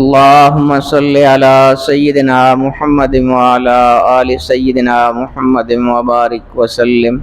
اللهم صل على سيدنا محمد وعلى آل سيدنا محمد وبارك وسلم.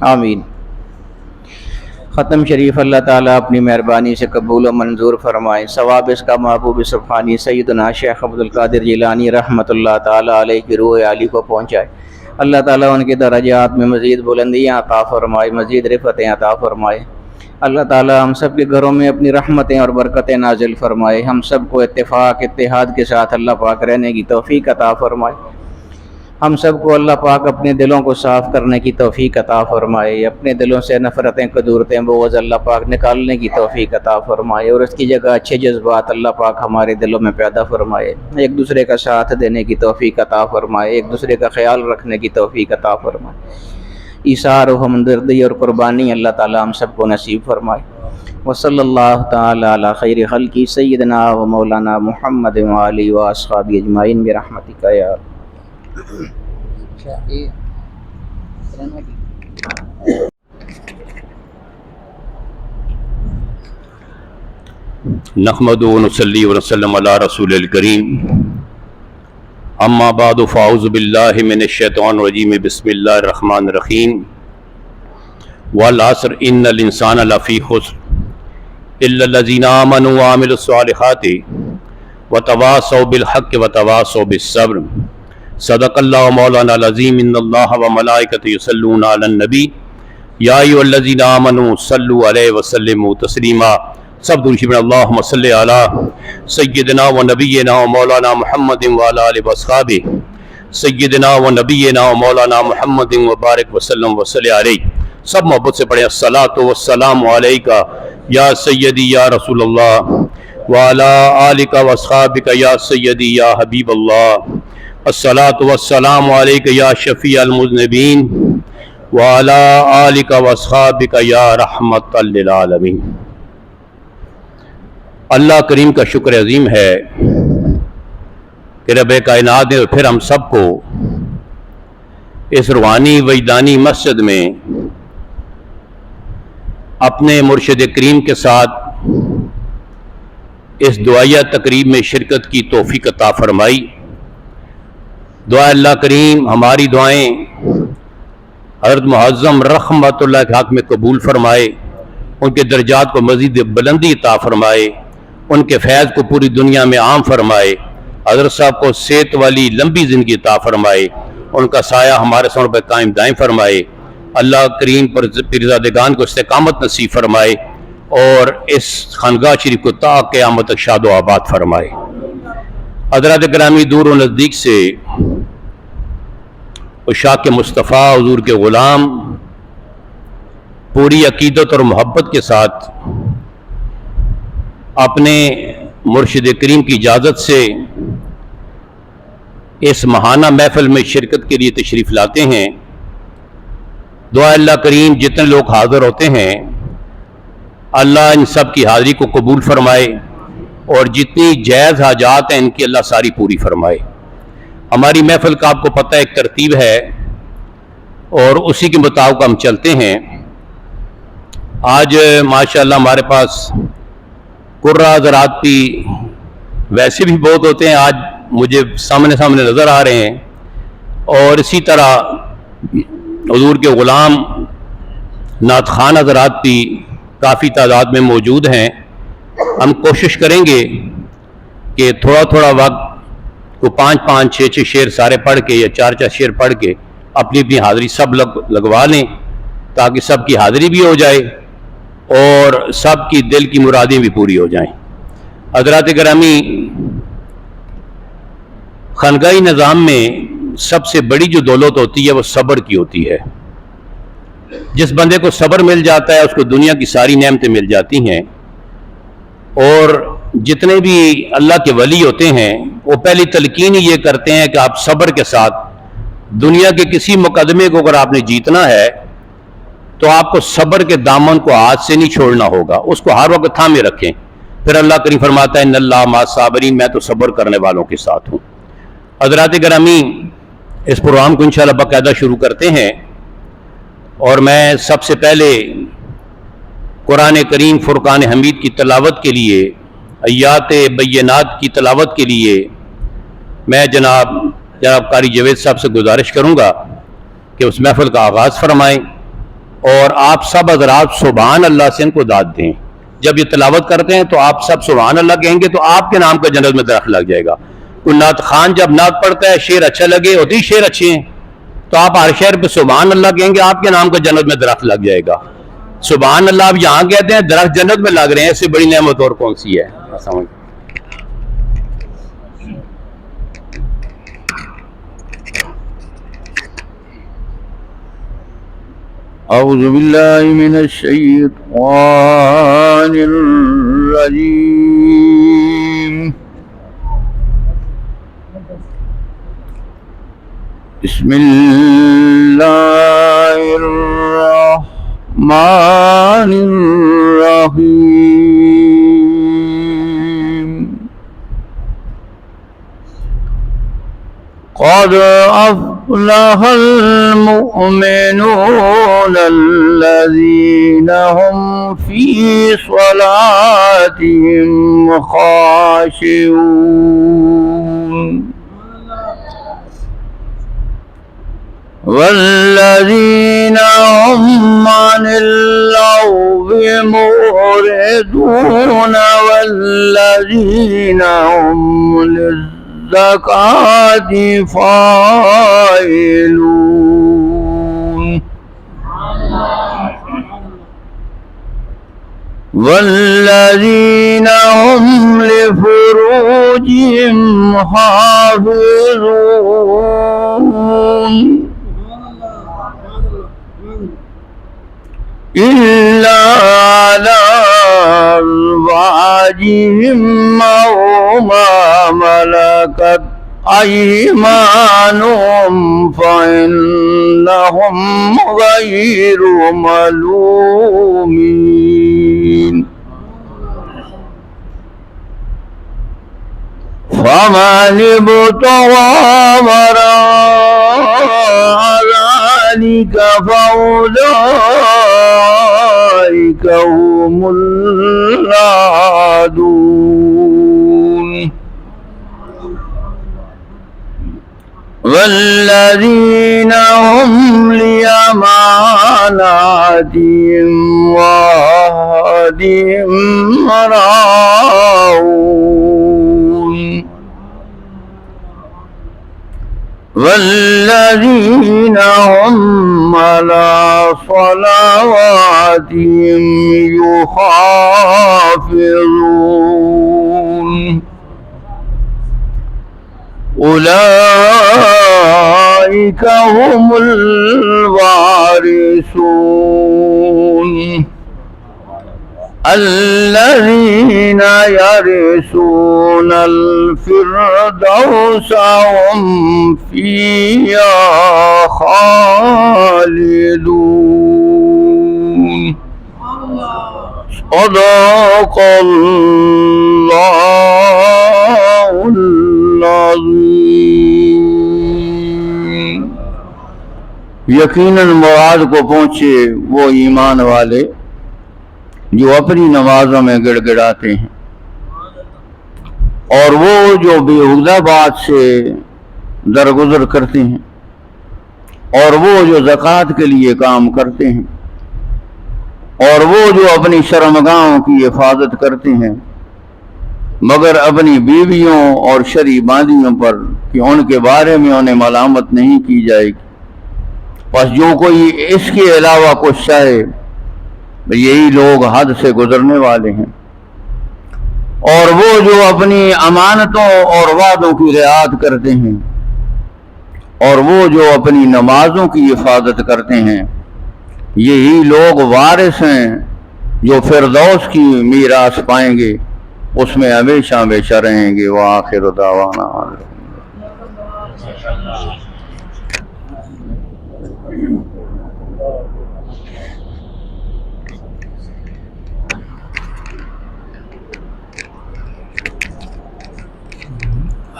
آمین. ختم شریف اللہ تعالیٰ اپنی مہربانی سے قبول و منظور فرمائے. ثواب اس کا محبوب سبحانی سیدنا شیخ عبدالقادر جیلانی رحمۃ اللہ تعالیٰ علیہ کی روح عالی کو پہنچائے. اللہ تعالیٰ ان کے درجات میں مزید بلندیاں عطا فرمائے، مزید رفعتیں عطا فرمائے. اللہ تعالیٰ ہم سب کے گھروں میں اپنی رحمتیں اور برکتیں نازل فرمائے. ہم سب کو اتفاق اتحاد کے ساتھ اللہ پاک رہنے کی توفیق عطا فرمائے. ہم سب کو اللہ پاک اپنے دلوں کو صاف کرنے کی توفیق عطا فرمائے. اپنے دلوں سے نفرتیں، قدورتیں، بغض اللہ پاک نکالنے کی توفیق عطا فرمائے، اور اس کی جگہ اچھے جذبات اللہ پاک ہمارے دلوں میں پیدا فرمائے. ایک دوسرے کا ساتھ دینے کی توفیق عطا فرمائے، ایک دوسرے کا خیال رکھنے کی توفیق عطا فرمائے. ایثار و ہمدردی اور قربانی اللہ تعالی ہم سب کو نصیب فرمائے. وصلی اللہ تعالی علی خیر خلقی سیدنا و مولانا محمد و آلہ و اصحابہ اجمعین برحمتک یا نحمد و نصلی و نسلم علی رسول الکریم. اما بعد فاعوذ باللہ من الشیطان الرجیم. بسم اللہ الرحمن الرحیم. والعصر ان الانسان لفی خسر الا الذین آمنوا وعملوا الصالحات وتواصوا بالحق وتواصوا بالصبر. صدق اللہ مولانا العظیم. ان اللہ وملائکتہ یصلون علی النبی یا ایھا الذین آمنوا صلوا علیہ وسلموا تسلیما. سب درود شریف اللہم صلی علی سیدنا و نبینا و مولانا محمد وعلی آلہ واصحابہ سیدنا و نبینا و مولانا محمد وبارک وسلم وصلی علیہ. سب محبت سے پڑھیں الصلاۃ والسلام علیکہ یا سیدی یا رسول اللہ وعلی آلک واصحابک یا سیدی یا حبیب اللہ. الصلاۃ والسلام علیکہ یا شفیع المذنبین وعلی آلک واصحابک یا رحمت للعالمین. اللہ کریم کا شکر عظیم ہے کہ رب کائنات نے پھر ہم سب کو اس روحانی وجدانی مسجد میں اپنے مرشد کریم کے ساتھ اس دعائیہ تقریب میں شرکت کی توفیق عطا فرمائی. دعا اللہ کریم ہماری دعائیں حضرت معظم رحمت اللہ کے حق میں قبول فرمائے، ان کے درجات کو مزید بلندی عطا فرمائے، ان کے فیض کو پوری دنیا میں عام فرمائے. حضرت صاحب کو صحت والی لمبی زندگی عطا فرمائے، ان کا سایہ ہمارے سر پہ قائم دائم فرمائے. اللہ کریم پر پیرزادگان کو استقامت نصیب فرمائے اور اس خانقاہ شریف کو تا قیامت تک شاد و آباد فرمائے. حضرات گرامی دور و نزدیک سے عشاق مصطفیٰ حضور کے غلام پوری عقیدت اور محبت کے ساتھ اپنے مرشد کریم کی اجازت سے اس ماہانہ محفل میں شرکت کے لیے تشریف لاتے ہیں. دعا اللہ کریم جتنے لوگ حاضر ہوتے ہیں اللہ ان سب کی حاضری کو قبول فرمائے اور جتنی جائز حاجات ہیں ان کی اللہ ساری پوری فرمائے. ہماری محفل کا آپ کو پتہ ایک ترتیب ہے اور اسی کے مطابق ہم چلتے ہیں. آج ماشاءاللہ ہمارے پاس قرہ حضرات بھی ویسے بھی بہت ہوتے ہیں، آج مجھے سامنے نظر آ رہے ہیں، اور اسی طرح حضور کے غلام نعت خوان حضرات بھی کافی تعداد میں موجود ہیں. ہم کوشش کریں گے کہ تھوڑا وقت کو 5-5 6-6 شعر سارے پڑھ کے یا 4 شعر پڑھ کے اپنی اپنی حاضری سب لگوا لیں تاکہ سب کی حاضری بھی ہو جائے اور سب کی دل کی مرادیں بھی پوری ہو جائیں۔ حضرات گرامی، خانقاہی نظام میں سب سے بڑی جو دولت ہوتی ہے وہ صبر کی ہوتی ہے۔ جس بندے کو صبر مل جاتا ہے اس کو دنیا کی ساری نعمتیں مل جاتی ہیں، اور جتنے بھی اللہ کے ولی ہوتے ہیں وہ پہلی تلقین ہی یہ کرتے ہیں کہ آپ صبر کے ساتھ دنیا کے کسی مقدمے کو اگر آپ نے جیتنا ہے تو آپ کو صبر کے دامن کو ہاتھ سے نہیں چھوڑنا ہوگا، اس کو ہر وقت تھامے رکھیں۔ پھر اللہ کریم فرماتا ہے ان اللہ مع الصابرین، میں تو صبر کرنے والوں کے ساتھ ہوں۔ حضرات گرامی، اس پروگرام کو انشاءاللہ باقاعدہ شروع کرتے ہیں، اور میں سب سے پہلے قرآن کریم فرقان حمید کی تلاوت کے لیے، آیات بینات کی تلاوت کے لیے میں جناب قاری جاوید صاحب سے گزارش کروں گا کہ اس محفل کا آغاز فرمائیں، اور آپ سب حضرات سبحان اللہ سے ان کو داد دیں۔ جب یہ تلاوت کرتے ہیں تو آپ سب سبحان اللہ کہیں گے تو آپ کے نام کا جنت میں درخت لگ جائے گا۔ کوئی نعت خان جب نعت پڑھتا ہے شعر اچھا لگے، ہوتے ہی شعر اچھے ہیں، تو آپ ہر شعر پہ سبحان اللہ کہیں گے، آپ کے نام کا جنت میں درخت لگ جائے گا۔ سبحان اللہ آپ یہاں کہتے ہیں، درخت جنت میں لگ رہے ہیں، اس سے بڑی نعمت اور کون سی ہے؟ اعوذ باللہ من الشیطان الرجیم، بسم اللہ الرحمن الرحیم، قد أفلح المؤمنون الذين هم في صلاتهم خاشعون والذين هم عن اللغو معرضون والذين هم للزكاة فاعلون والذين هم لفروجهم حافظون إلا على أزواجهم أو ما ملكت أيمانهم فإنهم غير ملومين، فمن ابتغى وراء ذلك فأولئك هم العادون والذين هم لأماناتهم وعهدهم راعون والذين هم على صلواتهم يحافظون أولئك هم الوارثون الذين يرثون الفردوس هم فيها خالدون صدق اللہ العظیم۔ یقیناً مراد کو پہنچے وہ ایمان والے جو اپنی نمازوں میں گڑ گڑاتے ہیں، اور وہ جو بےہودہ بات سے درگزر کرتے ہیں، اور وہ جو زکوٰۃ کے لیے کام کرتے ہیں، اور وہ جو اپنی شرمگاہوں کی حفاظت کرتے ہیں مگر اپنی بیویوں اور شرعی باندیوں پر کہ ان کے بارے میں انہیں ملامت نہیں کی جائے گی، بس جو کوئی اس کے علاوہ کچھ چاہے یہی لوگ حد سے گزرنے والے ہیں، اور وہ جو اپنی امانتوں اور وعدوں کی رعایت کرتے ہیں اور وہ جو اپنی نمازوں کی حفاظت کرتے ہیں، یہی لوگ وارث ہیں جو فردوس کی میراث پائیں گے، اس میں ہمیشہ ہمیشہ رہیں گے۔ وآخر دعوانا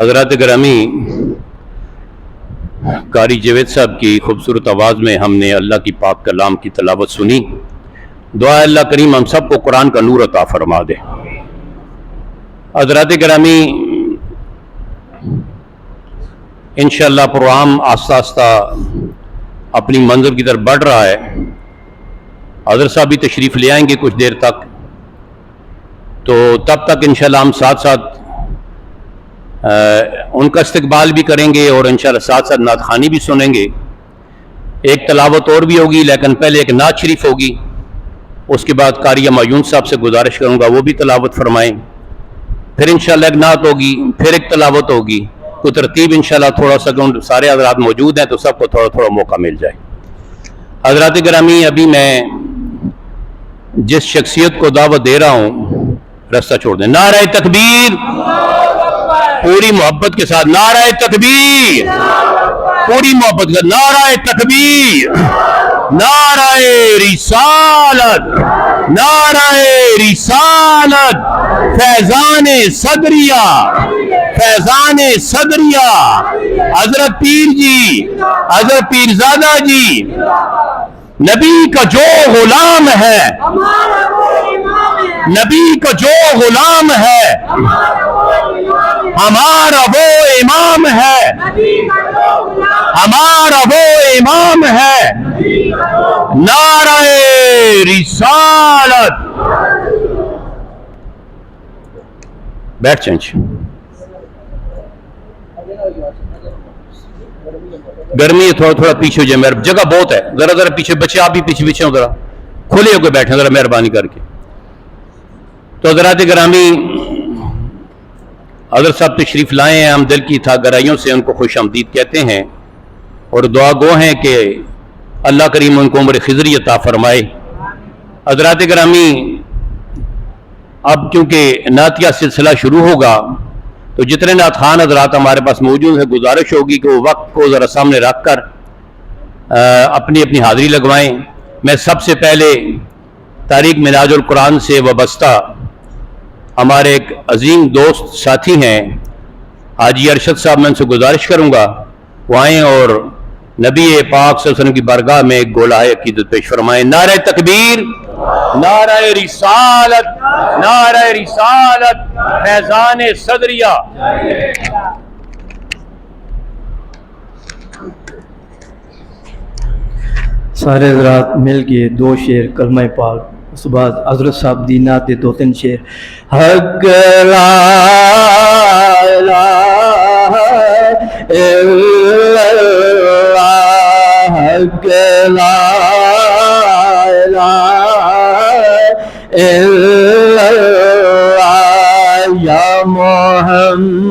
حضرات گرامی، قاری جاوید صاحب کی خوبصورت آواز میں ہم نے اللہ کی پاک کلام کی تلاوت سنی۔ دعا اللہ کریم ہم سب کو قرآن کا نور عطا فرما دے۔ حضرات گرامی، انشاءاللہ پروگرام آہستہ آہستہ اپنی منزل کی طرف بڑھ رہا ہے۔ حضرت صاحب بھی تشریف لے آئیں گے کچھ دیر تک، تو تب تک انشاءاللہ ہم ساتھ ساتھ ان کا استقبال بھی کریں گے اور انشاءاللہ ساتھ ساتھ نعت خوانی بھی سنیں گے۔ ایک تلاوت اور بھی ہوگی، لیکن پہلے ایک نعت شریف ہوگی، اس کے بعد قاری معیون صاحب سے گزارش کروں گا وہ بھی تلاوت فرمائیں، پھر انشاءاللہ ایک نعت ہوگی، پھر ایک تلاوت ہوگی، کوئی ترتیب انشاءاللہ تھوڑا سا سارے حضرات موجود ہیں تو سب کو تھوڑا تھوڑا موقع مل جائے۔ حضرات گرامی، ابھی میں جس شخصیت کو دعوت دے رہا ہوں رستہ چھوڑ دیں۔ نعرہ تکبیر، پوری محبت کے ساتھ نعرہ تکبیر، پوری محبت کے ساتھ نعرہ تکبیر، نعرہ رسالت، نعرہ رسالت، فیضان صدریہ، فیضان صدریہ، حضرت پیر جی، حضرت پیرزادہ جی، نبی کا جو غلام ہے، نبی کا جو غلام ہے، ہمارا وہ امام ہے، ہمارا وہ امام ہے، نعرہ رسالت۔ بیٹھ جائیں، گرمی ہے، تھوڑا تھوڑا پیچھے ہو جائے، میرا جگہ بہت ہے، ذرا ذرا پیچھے بچے، آپ بھی پیچھے پیچھے ہو، ذرا کھلے ہو کے بیٹھیں ذرا مہربانی کر کے۔ تو حضرات گرامی، حضرت صاحب تشریف لائے ہیں، ہم دل کی گہرائیوں سے ان کو خوش آمدید کہتے ہیں اور دعا گو ہیں کہ اللہ کریم ان کو عمر خضری عطا فرمائے۔ حضرات گرامی، اب چونکہ نعتیہ سلسلہ شروع ہوگا تو جتنے نعت خوان حضرات ہمارے پاس موجود ہیں، گزارش ہوگی کہ وہ وقت کو ذرا سامنے رکھ کر اپنی اپنی حاضری لگوائیں۔ میں سب سے پہلے تاریخ منہاج القرآن سے وابستہ ہمارے ایک عظیم دوست ساتھی ہیں حاجی ارشد صاحب، میں ان سے گزارش کروں گا وہ آئیں اور نبی پاک صلی اللہ علیہ وسلم کی بارگاہ میں ایک گولہ عقیدت پیش فرمائیں۔ نعرہ تکبیر، نعرہ رسالت، نعرہ رسالت، فیضان صدریہ۔ سارے حضرات مل کے دو شعر کلمہ پاک، اس کے بعد حضرت صاحب دی نعت دے دو تین شعر۔ حق لا الہ الا اللہ، حق لا الہ الا اللہ، یا محمد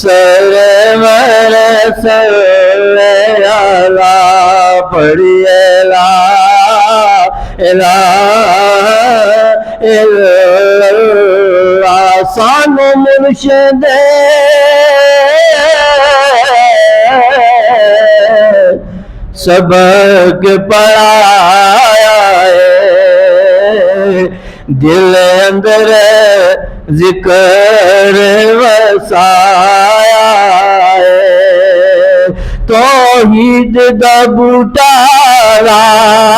سرور صلی اللہ، پڑھیے لا الہ الا اللہ، سانو مرشد سبق پڑھایا ہے، دل اندر ذکر وسایا ہے، توحید دا بوٹا لائے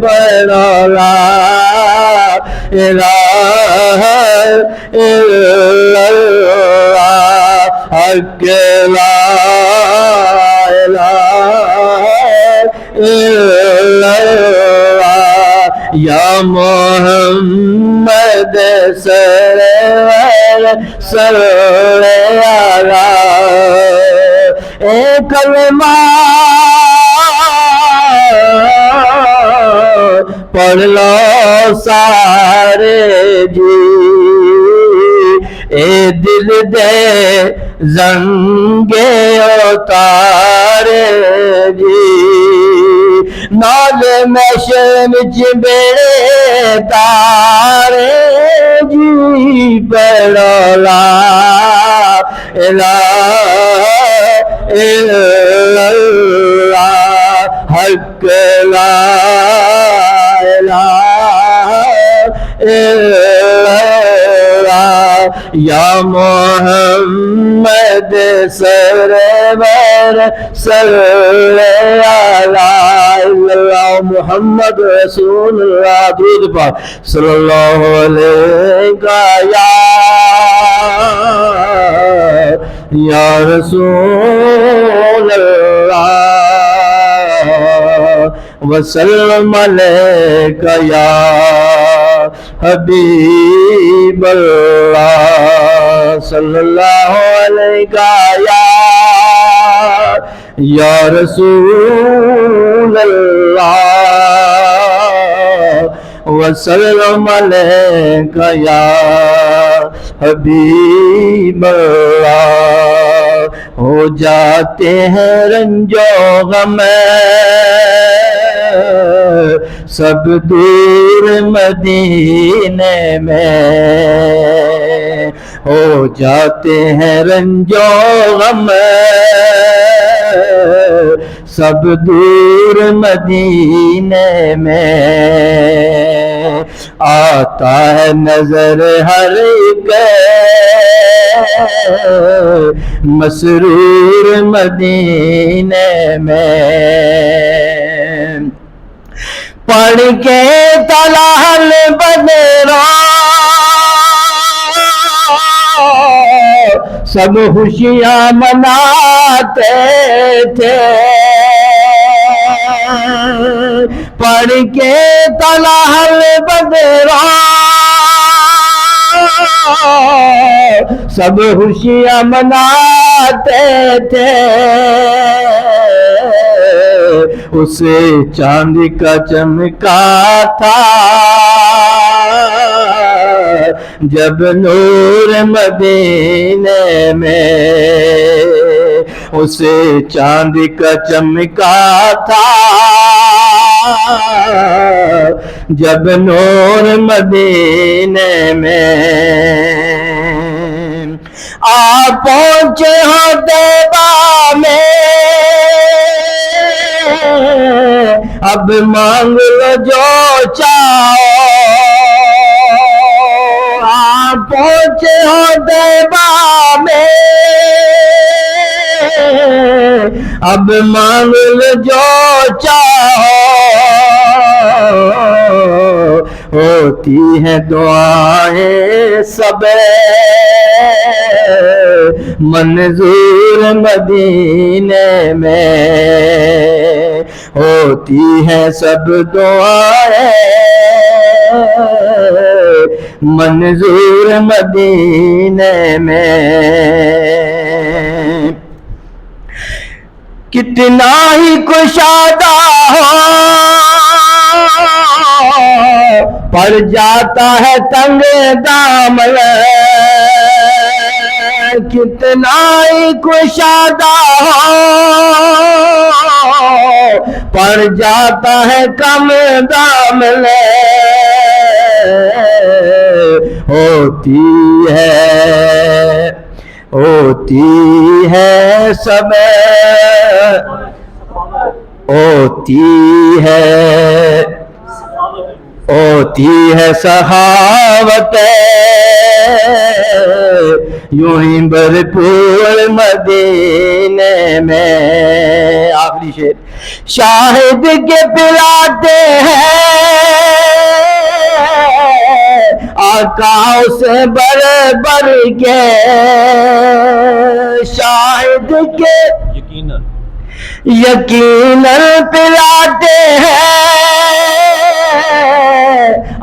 بڑا لا الہ الا اللہ، حق لا الہ الا اللہ، یا محمد سرور صلی اللہ کلمہ پڑھ لو سارے جی، اے دل دے زنگے اتارے جی، نال محشر وچ بیڑے تارے جی، پڑھو لا الہ الا اللہ حق لا الہ الا اللہ یا محمد سرور صلی اللہ محمد رسول اللہ درود پاک صلی اللہ علیہ یا رسول اللہ وسلم علیک یا حبیب اللہ صلی اللہ علیہ یا رسول اللہ وسلم علیک یا حبیب اللہ ہو جاتے ہیں رنج و غم سب دور مدینے میں ہو جاتے ہیں رنج و غم سب دور مدینے میں آتا ہے نظر ہر ایک مسرور مدینے میں پڑھ کے طلال بدرا سب خوشیاں مناتے تھے پڑھ کے طلال بدرا سب خوشیاں مناتے تھے اسے چاند کا چمکا تھا جب نور مدینے میں اسے چاند کا چمکا تھا جب نور مدینے میں آ پہنچے ہو طیبہ میں اب مانگ لو جو چاہو آ پہنچے ہو طیبہ میں اب مانگ لو جو چاہو ہوتی ہیں دعائیں سب منظور مدینے میں ہوتی ہیں سب دعائیں منظور مدینے میں کتنا ہی کشادہ ہو پڑ جاتا ہے تنگ دامن کتنا ہی کشادہ ہو پڑ جاتا ہے کم دامن ہوتی ہے سب ہوتی ہے سخاوت یوں ہی بھرپور مدینے میں آخری شعر شاہد کے پلاتے ہیں آقا سے بر بر کے شاہد کے یقیناً پلاتے ہیں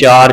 4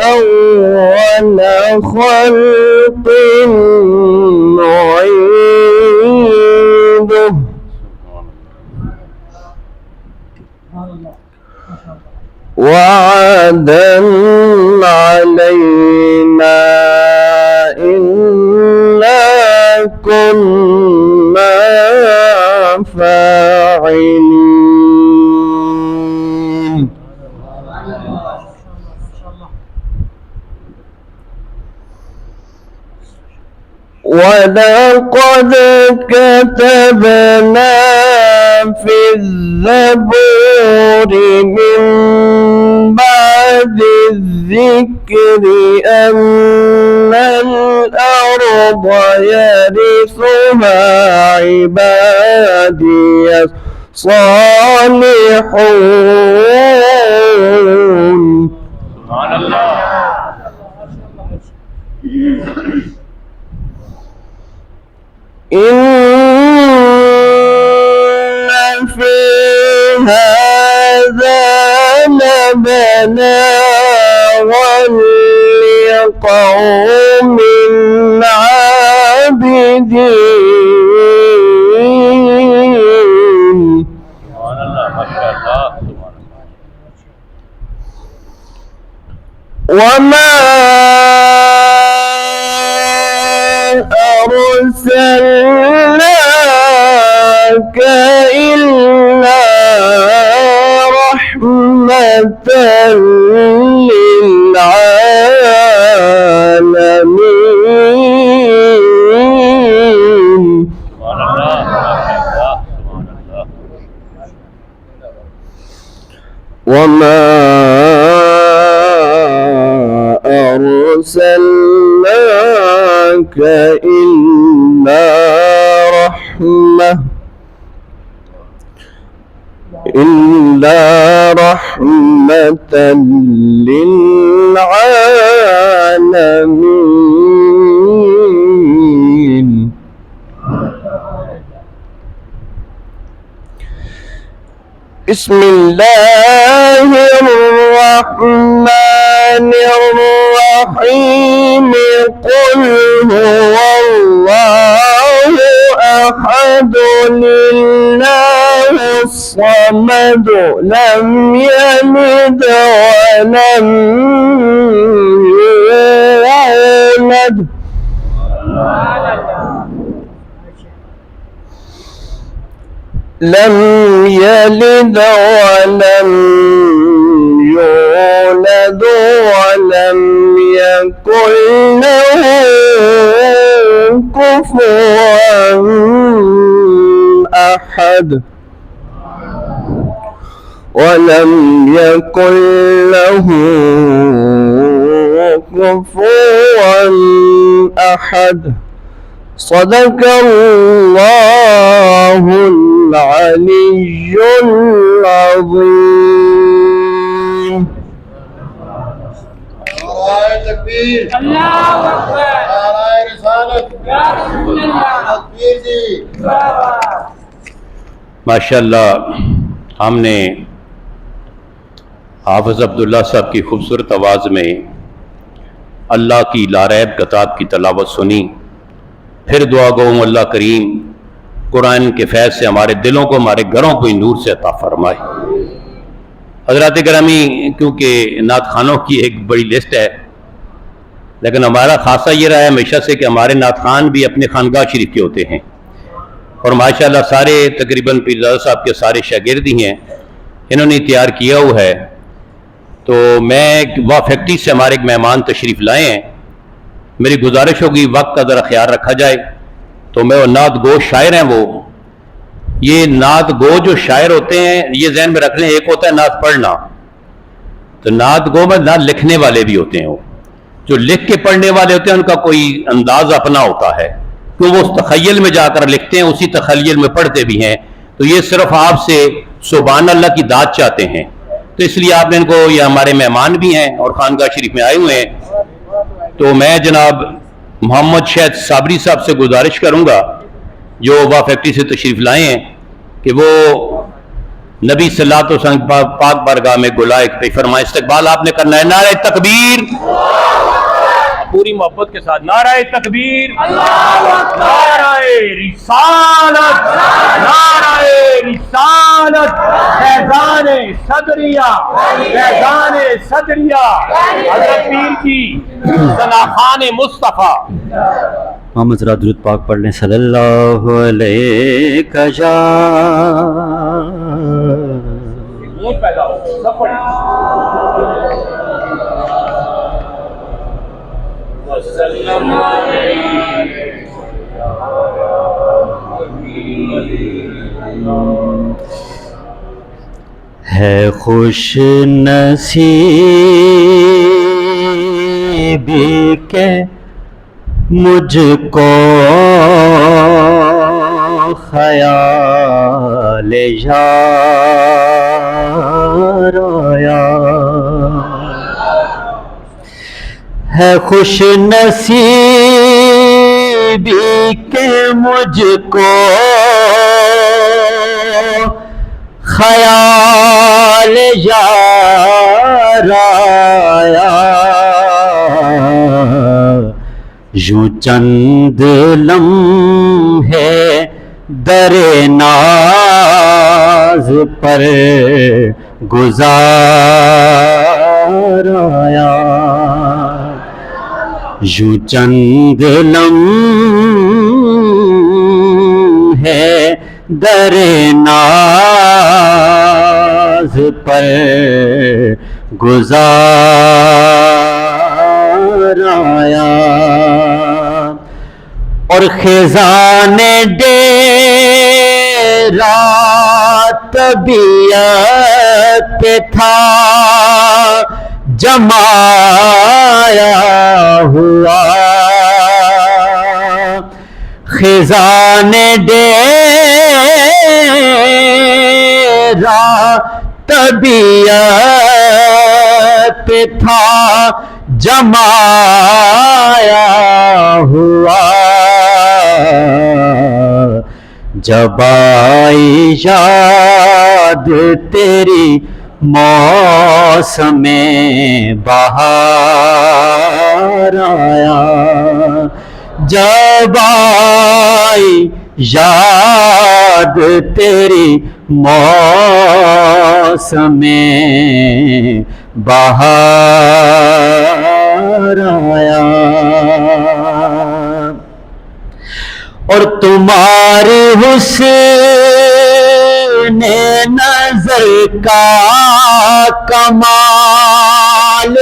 أول خلق نعيده وعدا علينا إنا كنا فاعلين ولقد كتبنا في الزبور من بعد الذكر أن الأرض يرثها عبادي الصالحون. سبحان الله. إن في هذا لبلاغا لقوم عابدين. وما أرسلناك إلا رحمة للعالمين. وما أرسلناك إلا رحمة للعالمين. بسم الله الرحمن الرحيم. قل هو الله أحد الله الصمد لم يلد ولم يولد ولم يولد ولم يكن له كفوا أحد. ولم يكن له كفوا أحد. صدق الله العلي العظيم. ماشاءاللہ ہم نے حافظ عبداللہ صاحب کی خوبصورت آواز میں اللہ کی لاریب کتاب کی تلاوت سنی. پھر دعا گو اللہ کریم قرآن کے فیض سے ہمارے دلوں کو ہمارے گھروں کو نور سے عطا فرمائے. حضرات گرامی، کیونکہ نعت خوانوں کی ایک بڑی لسٹ ہے، لیکن ہمارا خاصہ یہ رہا ہے ہمیشہ سے کہ ہمارے نعت خوان بھی اپنے خانگاہ شریف کے ہوتے ہیں، اور ماشاءاللہ سارے تقریباً پیرزادہ صاحب کے سارے شاگرد ہی ہیں، انہوں نے تیار کیا ہوا ہے. تو میں وہاں فیکٹری سے ہمارے ایک مہمان تشریف لائے ہیں، میری گزارش ہوگی وقت کا ذرا خیال رکھا جائے. تو میں وہ نعت گو شاعر ہیں، وہ یہ نعت گو جو شاعر ہوتے ہیں یہ ذہن میں رکھ لیں، ایک ہوتا ہے نعت پڑھنا، تو نعت گو میں نعت لکھنے والے بھی ہوتے ہیں. وہ جو لکھ کے پڑھنے والے ہوتے ہیں ان کا کوئی انداز اپنا ہوتا ہے، کہ وہ اس تخیل میں جا کر لکھتے ہیں، اسی تخیل میں پڑھتے بھی ہیں. تو یہ صرف آپ سے سبحان اللہ کی داد چاہتے ہیں، تو اس لیے آپ نے ان کو، یہ ہمارے مہمان بھی ہیں اور خانگاہ شریف میں آئے ہوئے ہیں. تو میں جناب محمد شہد صابری صاحب سے گزارش کروں گا جو وا فیکٹری سے تشریف لائے ہیں کہ وہ نبی صلی اللہ علیہ وسلم پاک بارگاہ میں گلائے پہ فرمائے. استقبال آپ نے کرنا ہے. نعرہ تکبیر، پوری محبت کے ساتھ نعرہ تکبیر، نعرہ رسالت، نعرہ رسالت، فیضان صدریہ، فیضان صدریہ، حضرت پیر کی ثنا خان مصطفیٰ. محمد ذرا درود پاک پڑھ لیں. صلی اللہ علیہ یا پیدا ہو سب پڑھیں. ہے خوش نصیبی کہ مجھ کو خیال یار آیا. ہے خوش نصیبی کہ مجھ کو خیال یار آیا. یوں چند لمحے در ناز پر گزار آیا. یوں چند لمحے در ناز پر گزار آیا. اور خزان ڈیرا طبیعت پہ تھا جمایا ہوا، خزان ڈیرا طبیعت پہ تھا جمایا ہوا، جب آئی یاد تیری موسم بہار آیا، جب آئی یاد تیری موسم بہار آیا، اور تمہاری حسن نظر کا کمال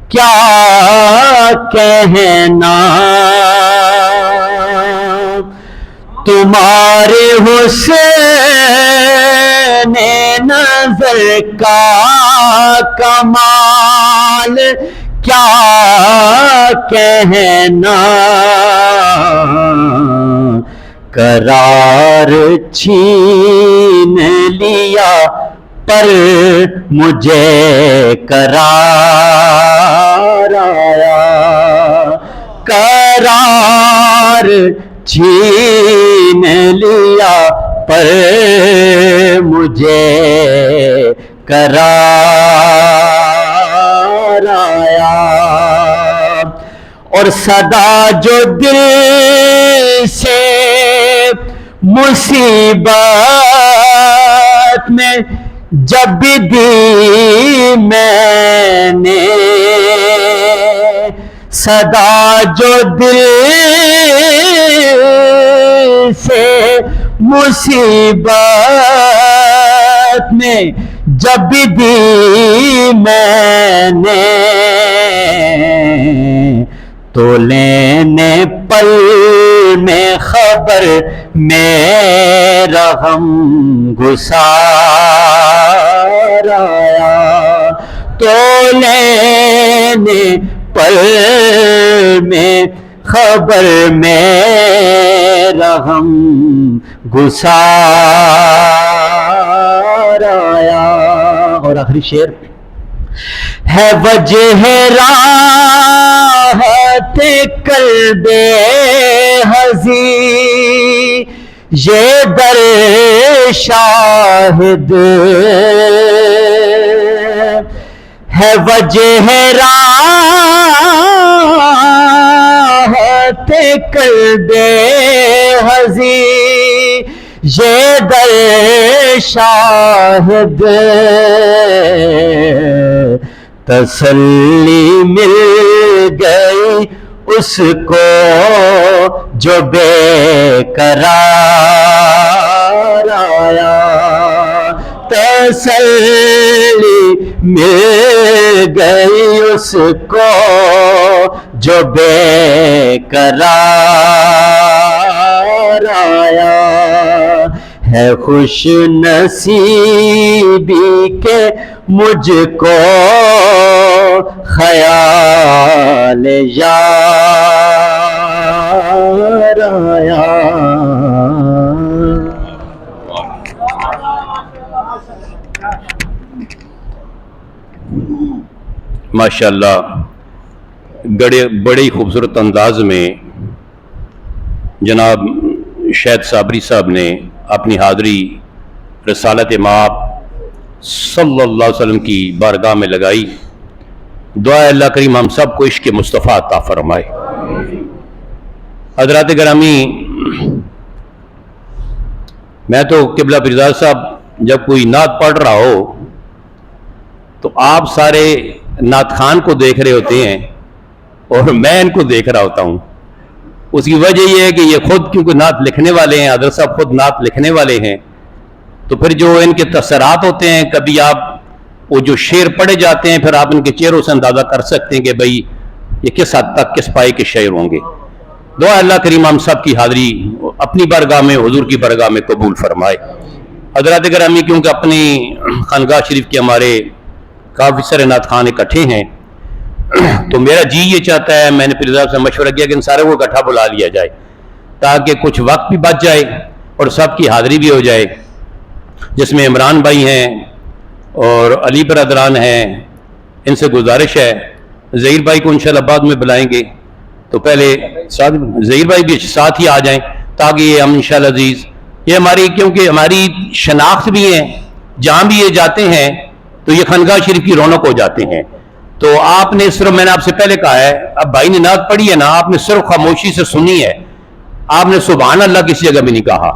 کیا کہنا، تمہارے حسن نظر کا کمال کیا کہنا، قرار چھین لیا پر مجھے قرار آیا، قرار چھین لیا پر مجھے قرار آیا، اور صدا جو دل سے مصیبت میں جب بھی دی میں نے، صدا جو دل سے مصیبت میں جب بھی دی میں نے، تو لینے پل میں خبر میرا غم گسار آیا، تو لینے پل میں خبر میرا غم گسار آیا، اور آخری شعر ہے وجہ راحت قلب حزی یہ در شاہد، ہے وجہ راحت قلب حزی یہ در شاہد، تسلی مل گئی اس کو جو بے قرار آیا، تسلی مل گئی اس کو جو بے قرار آیا، ہے خوش نصیبی کہ مجھ کو خیال یار آیا۔ ماشاءاللہ بڑے ہی خوبصورت انداز میں جناب شہید صابری صاحب نے اپنی حاضری رسالت مآب صلی اللہ علیہ وسلم کی بارگاہ میں لگائی۔ دعا اللہ کریم ہم سب کو عشق مصطفیٰ عطا فرمائے۔ حضرات گرامی، میں تو قبلہ پیرزادہ صاحب جب کوئی نعت پڑھ رہا ہو تو آپ سارے نعت خان کو دیکھ رہے ہوتے ہیں اور میں ان کو دیکھ رہا ہوتا ہوں۔ اس کی وجہ یہ ہے کہ یہ خود کیونکہ نعت لکھنے والے ہیں، حضرت صاحب خود نعت لکھنے والے ہیں، تو پھر جو ان کے تاثرات ہوتے ہیں، کبھی آپ وہ جو شعر پڑھے جاتے ہیں پھر آپ ان کے چہروں سے اندازہ کر سکتے ہیں کہ بھئی یہ کس حد تک کس پائے کے شعر ہوں گے۔ دعا اللہ کریم ہم سب کی حاضری اپنی بارگاہ میں، حضور کی بارگاہ میں قبول فرمائے۔ حضرات گرامی، کیونکہ اپنی خانقاہ شریف کے ہمارے کافی سارے نعت خان اکٹھے ہیں، تو میرا جی یہ چاہتا ہے، میں نے پھر صاحب سے مشورہ کیا کہ ان سارے کو اکٹھا بلا لیا جائے تاکہ کچھ وقت بھی بچ جائے اور سب کی حاضری بھی ہو جائے، جس میں عمران بھائی ہیں اور علی برادران ہیں. ان سے گزارش ہے، ظہیر بھائی کو انشاءاللہ بعد میں بلائیں گے، تو پہلے ظہیر بھائی بھی ساتھ ہی آ جائیں تاکہ یہ ہم انشاءاللہ عزیز، یہ ہماری کیونکہ ہماری شناخت بھی ہے، جہاں بھی یہ جاتے ہیں تو یہ خانقاہ شریف کی رونق ہو جاتے ہیں. تو آپ نے صرف، میں نے آپ سے پہلے کہا ہے، اب بھائی نے نعت پڑھی ہے نا، آپ نے صرف خاموشی سے سنی ہے، آپ نے سبحان اللہ کسی جگہ بھی نہیں کہا.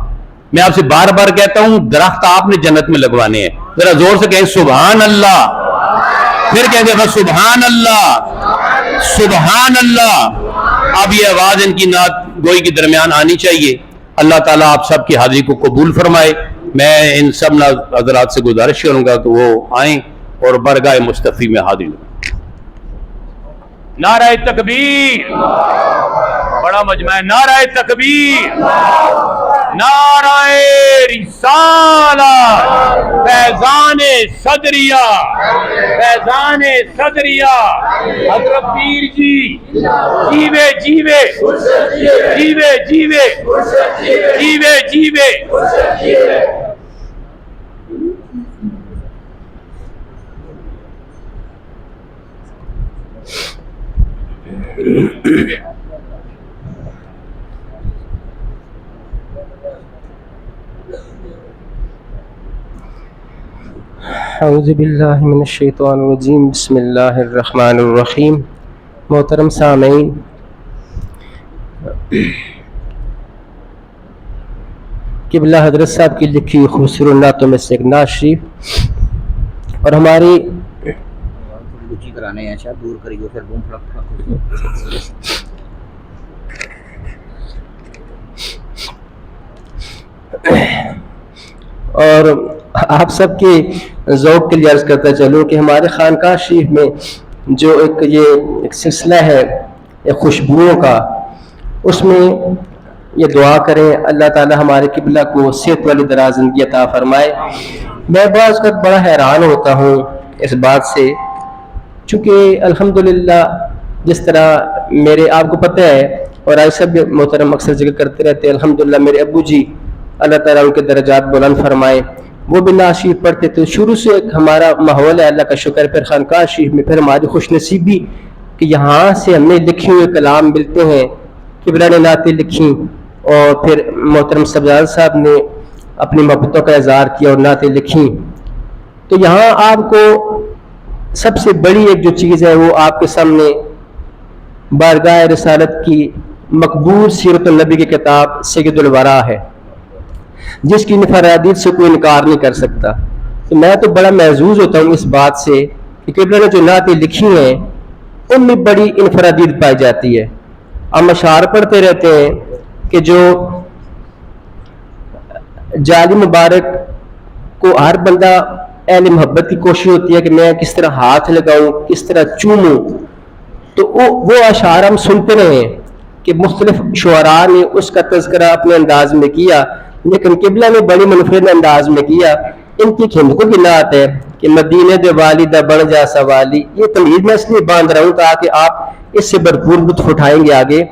میں آپ سے بار بار کہتا ہوں، درخت آپ نے جنت میں لگوانے ہیں، ذرا زور سے کہیں سبحان اللہ، پھر کہیں گے بس سبحان اللہ سبحان اللہ. اب یہ آواز ان کی نعت گوئی کے درمیان آنی چاہیے. اللہ تعالیٰ آپ سب کی حاضری کو قبول فرمائے. میں ان سب حضرات سے گزارش کروں گا کہ وہ آئیں اور برگاہ مصطفی میں حاضر ہوں. نعرہ تکبیر، بڑا مجمع ہے، نعرہ تکبیر، نعرہ رسالت، فیضان صدریہ، فیضان صدریہ. حضرت پیر جی جیوے جیوے جیوے جیوے جیوے جیوے. اعوذ باللہ من الشیطان الرجیم، بسم اللہ الرحمن الرحیم. محترم سامعین، قبلہ حضرت صاحب کی لکھی ہوئی خوبصورت نعتوں میں سے ایک نعت شریف، اور ہماری کرانے ہیں شاید دور کریو پھر بوم پھڑک اور آپ سب کے ذوق کے لیے عرض کرتا چلوں کہ ہمارے خانقاہ شریف میں جو ایک سلسلہ ہے ایک خوشبوؤں کا، اس میں یہ دعا کریں اللہ تعالی ہمارے قبلہ کو صحت والی دراز زندگی عطا فرمائے. میں بعض وقت بڑا حیران ہوتا ہوں اس بات سے، چونکہ الحمدللہ جس طرح میرے آپ کو پتہ ہے اور آج سب محترم اکثر ذکر کرتے رہتے ہیں، الحمدللہ میرے ابو جی اللہ تعالیٰ ان کے درجات بلند فرمائے، وہ بھی نعت شریف پڑھتے تھے. شروع سے ایک ہمارا ماحول ہے، اللہ کا شکر. پھر خانقاہ شریف میں پھر ہماری خوش نصیبی کہ یہاں سے ہمیں لکھی ہوئے کلام ملتے ہیں، قبلہ نے نعتیں لکھیں، اور پھر محترم سبزاد صاحب نے اپنی محبتوں کا اظہار کیا اور نعتیں لکھیں. تو یہاں آپ کو سب سے بڑی ایک جو چیز ہے وہ آپ کے سامنے بارگاہ رسالت کی مقبول سیرت النبی کی کتاب سید الورا ہے، جس کی انفرادیت سے کوئی انکار نہیں کر سکتا. تو میں تو بڑا محظوظ ہوتا ہوں اس بات سے کہ قبلہ نے جو نعتیں لکھی ہیں ان میں بڑی انفرادیت پائی جاتی ہے. ہم اشعار پڑھتے رہتے ہیں کہ جو جعلی مبارک کو ہر بندہ اہل محبت کی کوشش ہوتی ہے کہ میں کس طرح ہاتھ لگاؤں، کس طرح چوموں، تو وہ اشعار ہم سنتے رہے کہ مختلف شعراء نے اس کا تذکرہ اپنے انداز میں کیا، لیکن قبلہ نے بڑی منفرد انداز میں کیا. ان کی ہندکوں کی نعت ہے کہ مدینے دے والدہ بن جا سوالی. یہ تمہید میں اس لیے باندھ رہا ہوں تاکہ آپ اس سے بھرپور لطف اٹھائیں گے آگے.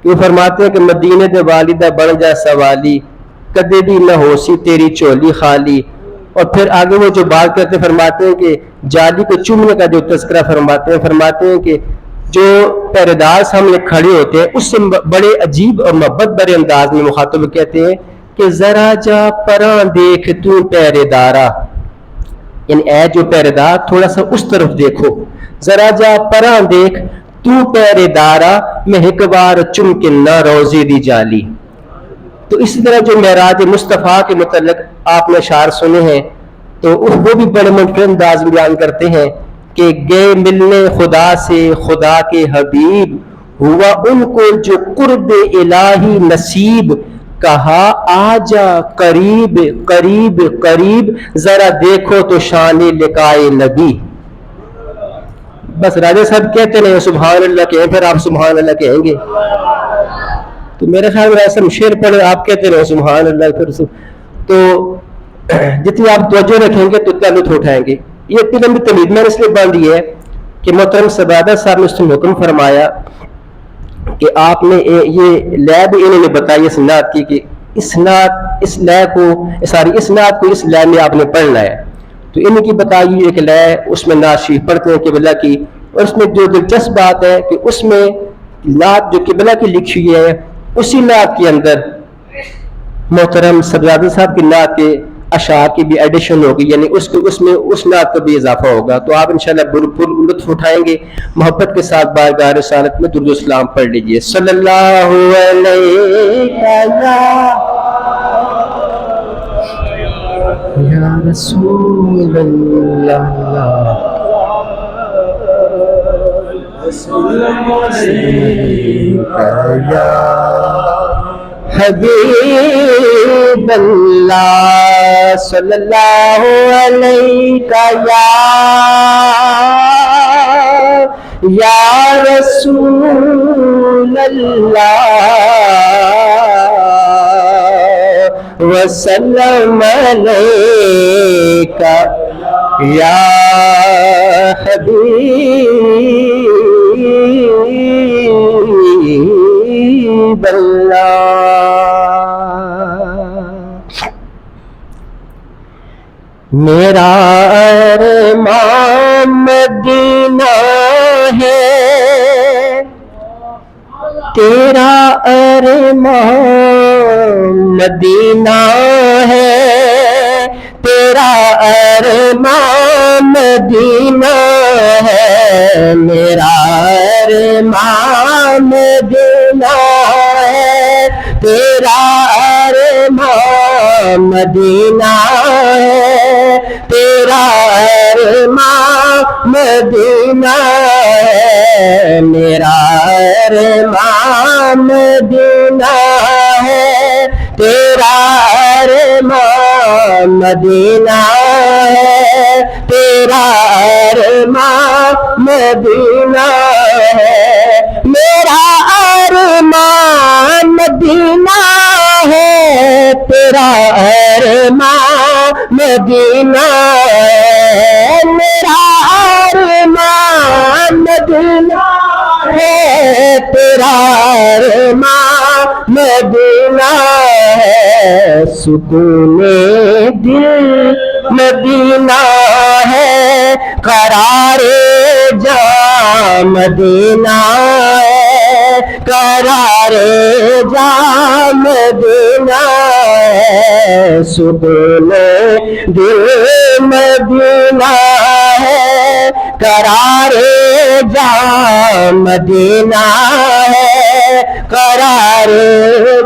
وہ فرماتے ہیں کہ مدینے دے والدہ بن جا سوالی، کدے بھی نہ ہو سی تیری چولی خالی. اور پھر آگے وہ جو بات کرتے فرماتے ہیں کہ جالی کو چومنے کا جو تذکرہ فرماتے ہیں کہ جو پہرے دار سامنے کھڑے ہوتے ہیں اس سے بڑے عجیب اور محبت بھرے انداز میں مخاطب کہتے ہیں کہ ذرا جا پراں دیکھ تو پہرے دارا، یعنی اے جو پہرے دار تھوڑا سا اس طرف دیکھو، ذرا جا پراں دیکھ تو پہرے دارا، میں ایک بار چم کے نہ روزے دی جالی. تو اسی طرح جو معراج مصطفیٰ کے متعلق آپ نے اشعار سنے ہیں تو وہ بھی بڑے منفرد انداز میں بیان کرتے ہیں کہ گئے ملنے خدا سے خدا کے حبیب، ہوا ان کو جو قرب الہی نصیب، کہا آجا قریب قریب قریب، ذرا دیکھو تو شان لقائے نبی. بس راجہ صاحب کہتے نہیں سبحان اللہ کہیں، پھر آپ سبحان اللہ کہیں گے. تو میرے خیال میں ایسا شعر پڑھے آپ کہتے رہے سبحان اللہ. پھر تو جتنی آپ توجہ رکھیں گے تو اتنا لطف اٹھائیں گے. یہ اتنی لمبی تمہید میں نے اس لیے باندھ دی ہے کہ محترم سبادہ صاحب نے اس میں حکم فرمایا کہ آپ نے یہ لے بھی انہوں نے بتائی اس نعت کی کہ اس نعت کو اس لے میں آپ نے پڑھنا ہے. تو ان کی بتائی ایک لے اس میں نعت شریف پڑھتے ہیں قبلہ کی, اور اس میں جو دلچسپ بات ہے کہ اس میں نعت جو قبلہ کی لکھی ہوئی ہے اسی نعت کے اندر محترم سبزادہ صاحب کی نعت کے اشعار کی بھی ایڈیشن ہوگی, یعنی اس میں اس نعت کا بھی اضافہ ہوگا. تو آپ انشاءاللہ بھرپور لطف اٹھائیں گے. محبت کے ساتھ بارگاہ رسالت میں درود و سلام پڑھ لیجئے. صلی اللہ علیہ یا رسول اللہ حبیب اللہ صلی اللہ علیہ یا رسول اللہ وسلم علیکہ یا حبیب اللہ. میرا ارمان مدینہ ہے, تیرا ارمان مدینہ ہے, تیرا ارمان مدینہ ہے, میرا ارمان مدینہ ہے, تیرا ارمان مدینہ ہے, تیرا ارمان مدینہ ہے, میرا ارمان مدینہ ہے, تیرا ارمان مدینہ ہے, تیرا ارمان مدینہ ہے, میرا ارمان مدینہ ہے, تیرا ارمان مدینہ ہے, میرا ارمان مدینہ ہے, تیرا ارمان مدینہ ہے, سکون دل مدینہ ہے, قرار جاں مدینہ ہے, قرار جاں مدینہ ہے, سکون دل مدینہ ہے, قرار جاں مدینہ ہے, قرار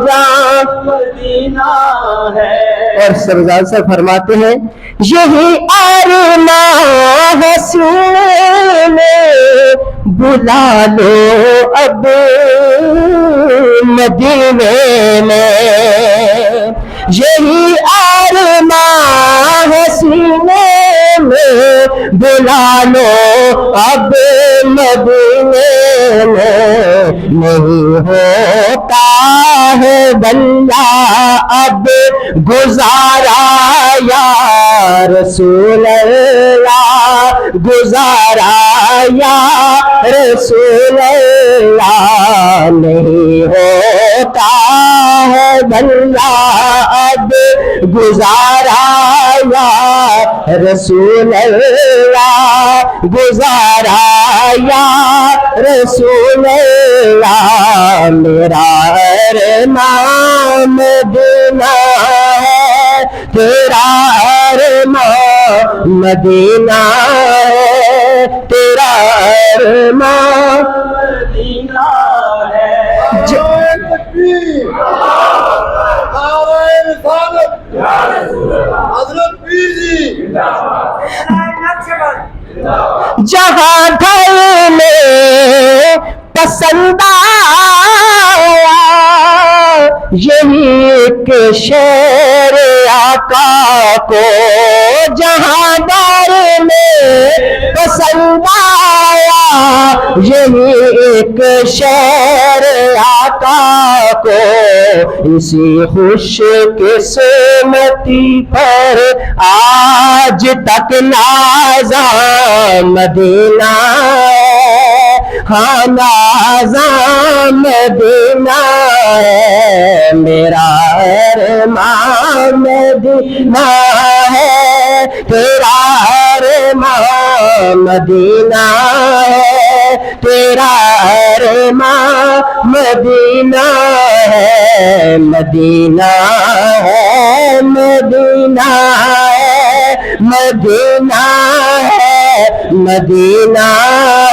جاں مدینہ ہے. اور سرزاد سے فرماتے ہیں یہی ارمان ہے سینے بلا لو اب مدینے میں, یہی ارمان ہے سینے میں بلا لو اب مدینے میں, نہیں ہوتا ہے بندہ اب گزارا یا رسول اللہ, گزارا یا رسول اللہ, نہیں ہوتا ہے بندہ اب گزارا یا رسول اللہ, گزارا یا رسول اللہ, میرا ارمان مدینہ ہے, تیرا ارمان مدینہ ہے, تیرا ارمان مدینہ ہے. جہاں گھر میں پسند آیا یہی کہ شیر آقا کو, جہاں گھر میں پسند آیا یہی ایک شہر آقا کو اسی خوش قسمتی پر آج تک نازاں مدینہ ہے، ہاں نازاں مدینہ ہے، میرا ارمان مدینہ ہے، تیرا ارمان مدینہ ہے، تیرا ارمان مدینہ ہے، مدینہ ہے، مدینہ ہے، مدینہ ہے، مدینہ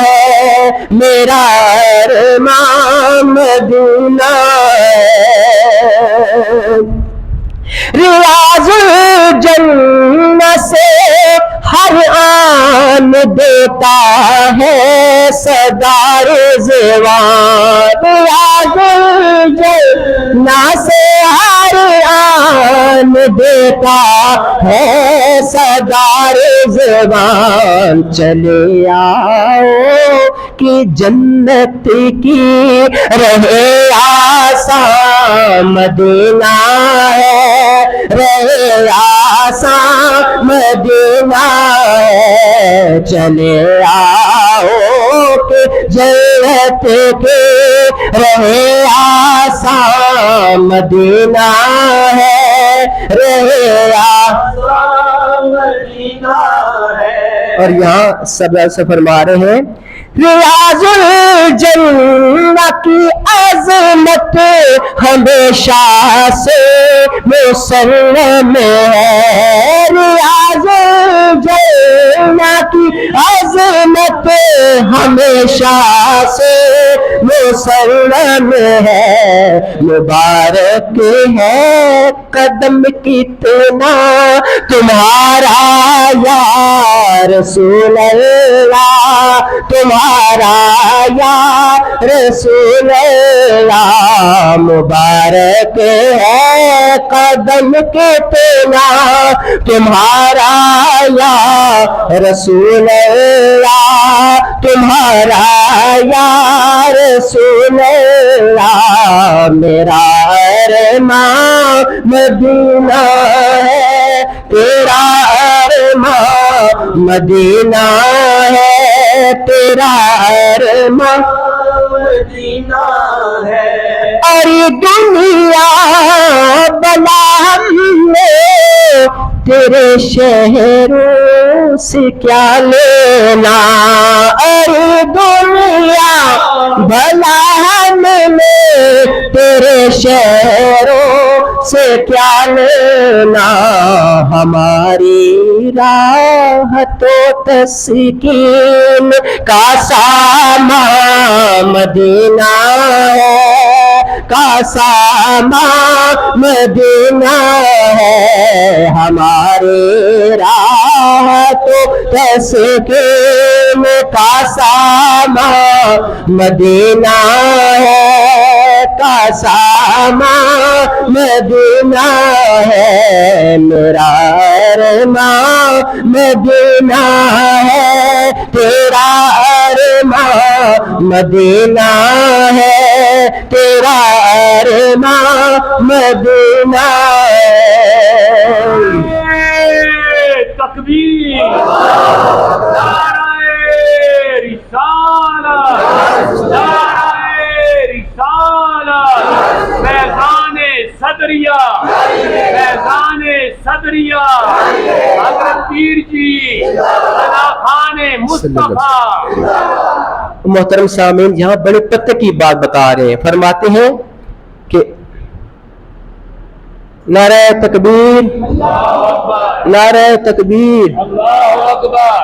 ہے، میرا ارمان مدینہ ہے۔ ریاض الجنہ سے ہر آن دیتا ہے صدا رضوان، ریاض الجنہ سے ہر آن دیتا ہے صدا رضوان، چلے آؤ کہ جنت کی رہے آسان مدینہ ہے، رہے آسان مدینہ ہے، چلے آؤ کہ جنت کے رہے آسان مدینہ ہے، رہے آسان مدینہ ہے۔ اور یہاں سب ایسا فرما رہے ہیں ریاض الجنہ کی عظمت ہمیشہ سے مسلم ہے، ریاض الجنہ کی عظمت ہمیشہ سے مسلم ہے، مبارک ہے قدم کتنا تمہارا یا رسول اللہ، تمہارا یا رسول اللہ، مبارک ہے قدم کتنا تمہارا یا رسول اللہ، تمہارا یا رسول اللہ، میرا ارمان مدینہ ہے، تیرا ارمان مدینہ ہے، تیرا ارمان مدینہ ہے۔ اور دنیا بنا ہم نے تیرے شہروں سے کیا لینا، اور دنیا بھلا ہم نے تیرے شہروں سے کیا لینا، ہماری راہ تو تسکین کا سامان مدینہ ہے، کا سامان مدینہ ہے، ہمارے راہ تو تسکین کا سامان مدینہ ہے، کا سامان مدینہ ہے، میرا ارمان مدینہ ہے، تیرا ارمان مدینہ ہے، تیرا ارمان مدینہ ہے۔ تکبیر، نعرہ رسالت، نعرہ رسالت، فیضان صدریہ، فیضان صدریہ، حضرت پیر جی ثنا خان مصطفیٰ۔ محترم سامعین، یہاں بڑے پتے کی بات بتا رہے ہیں، فرماتے ہیں کہ نعرہ تکبیر، نعرہ تکبیر،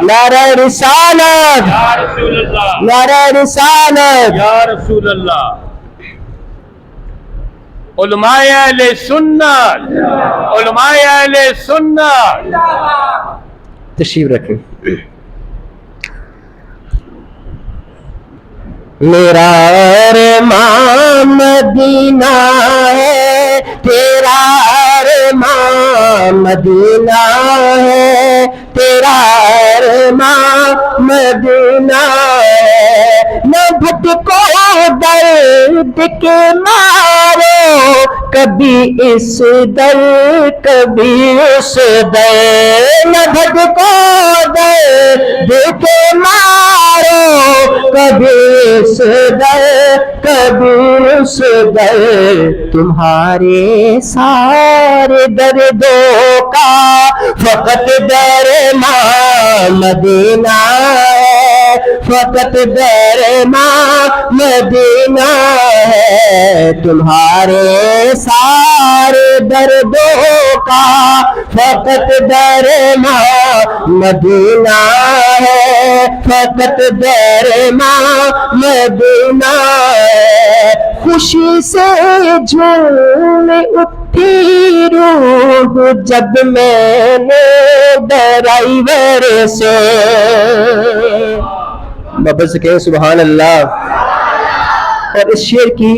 نعرہ رسالت، نعرہ رسالت، یا رسول اللہ۔ علماء اہل سنت، علماء اہل سنت، تشریف رکھیں۔ میرا ارمان مدینہ ہے، تیرا ارمان مدینہ ہے، تیرا ارمان مدینہ ہے، نہ بھٹکو درد کے مارو، کبھی اس در کبھی اس در، نہ بھٹکو درد کے مارو، کبھی اس در کبھی اس در، تمہارے سارے دردوں کا فقط درمان مدینہ ہے، فقط درمان مدینہ ہے، تمہارے سارے دردوں کا فقط درمان مدینہ ہے، فقط درمان مدینہ ہے، خوشی سے جھوم اٹھی روح جب میں نے ڈرائیور سے، محبت سے کہیں سبحان اللہ۔ اور اس شعر کی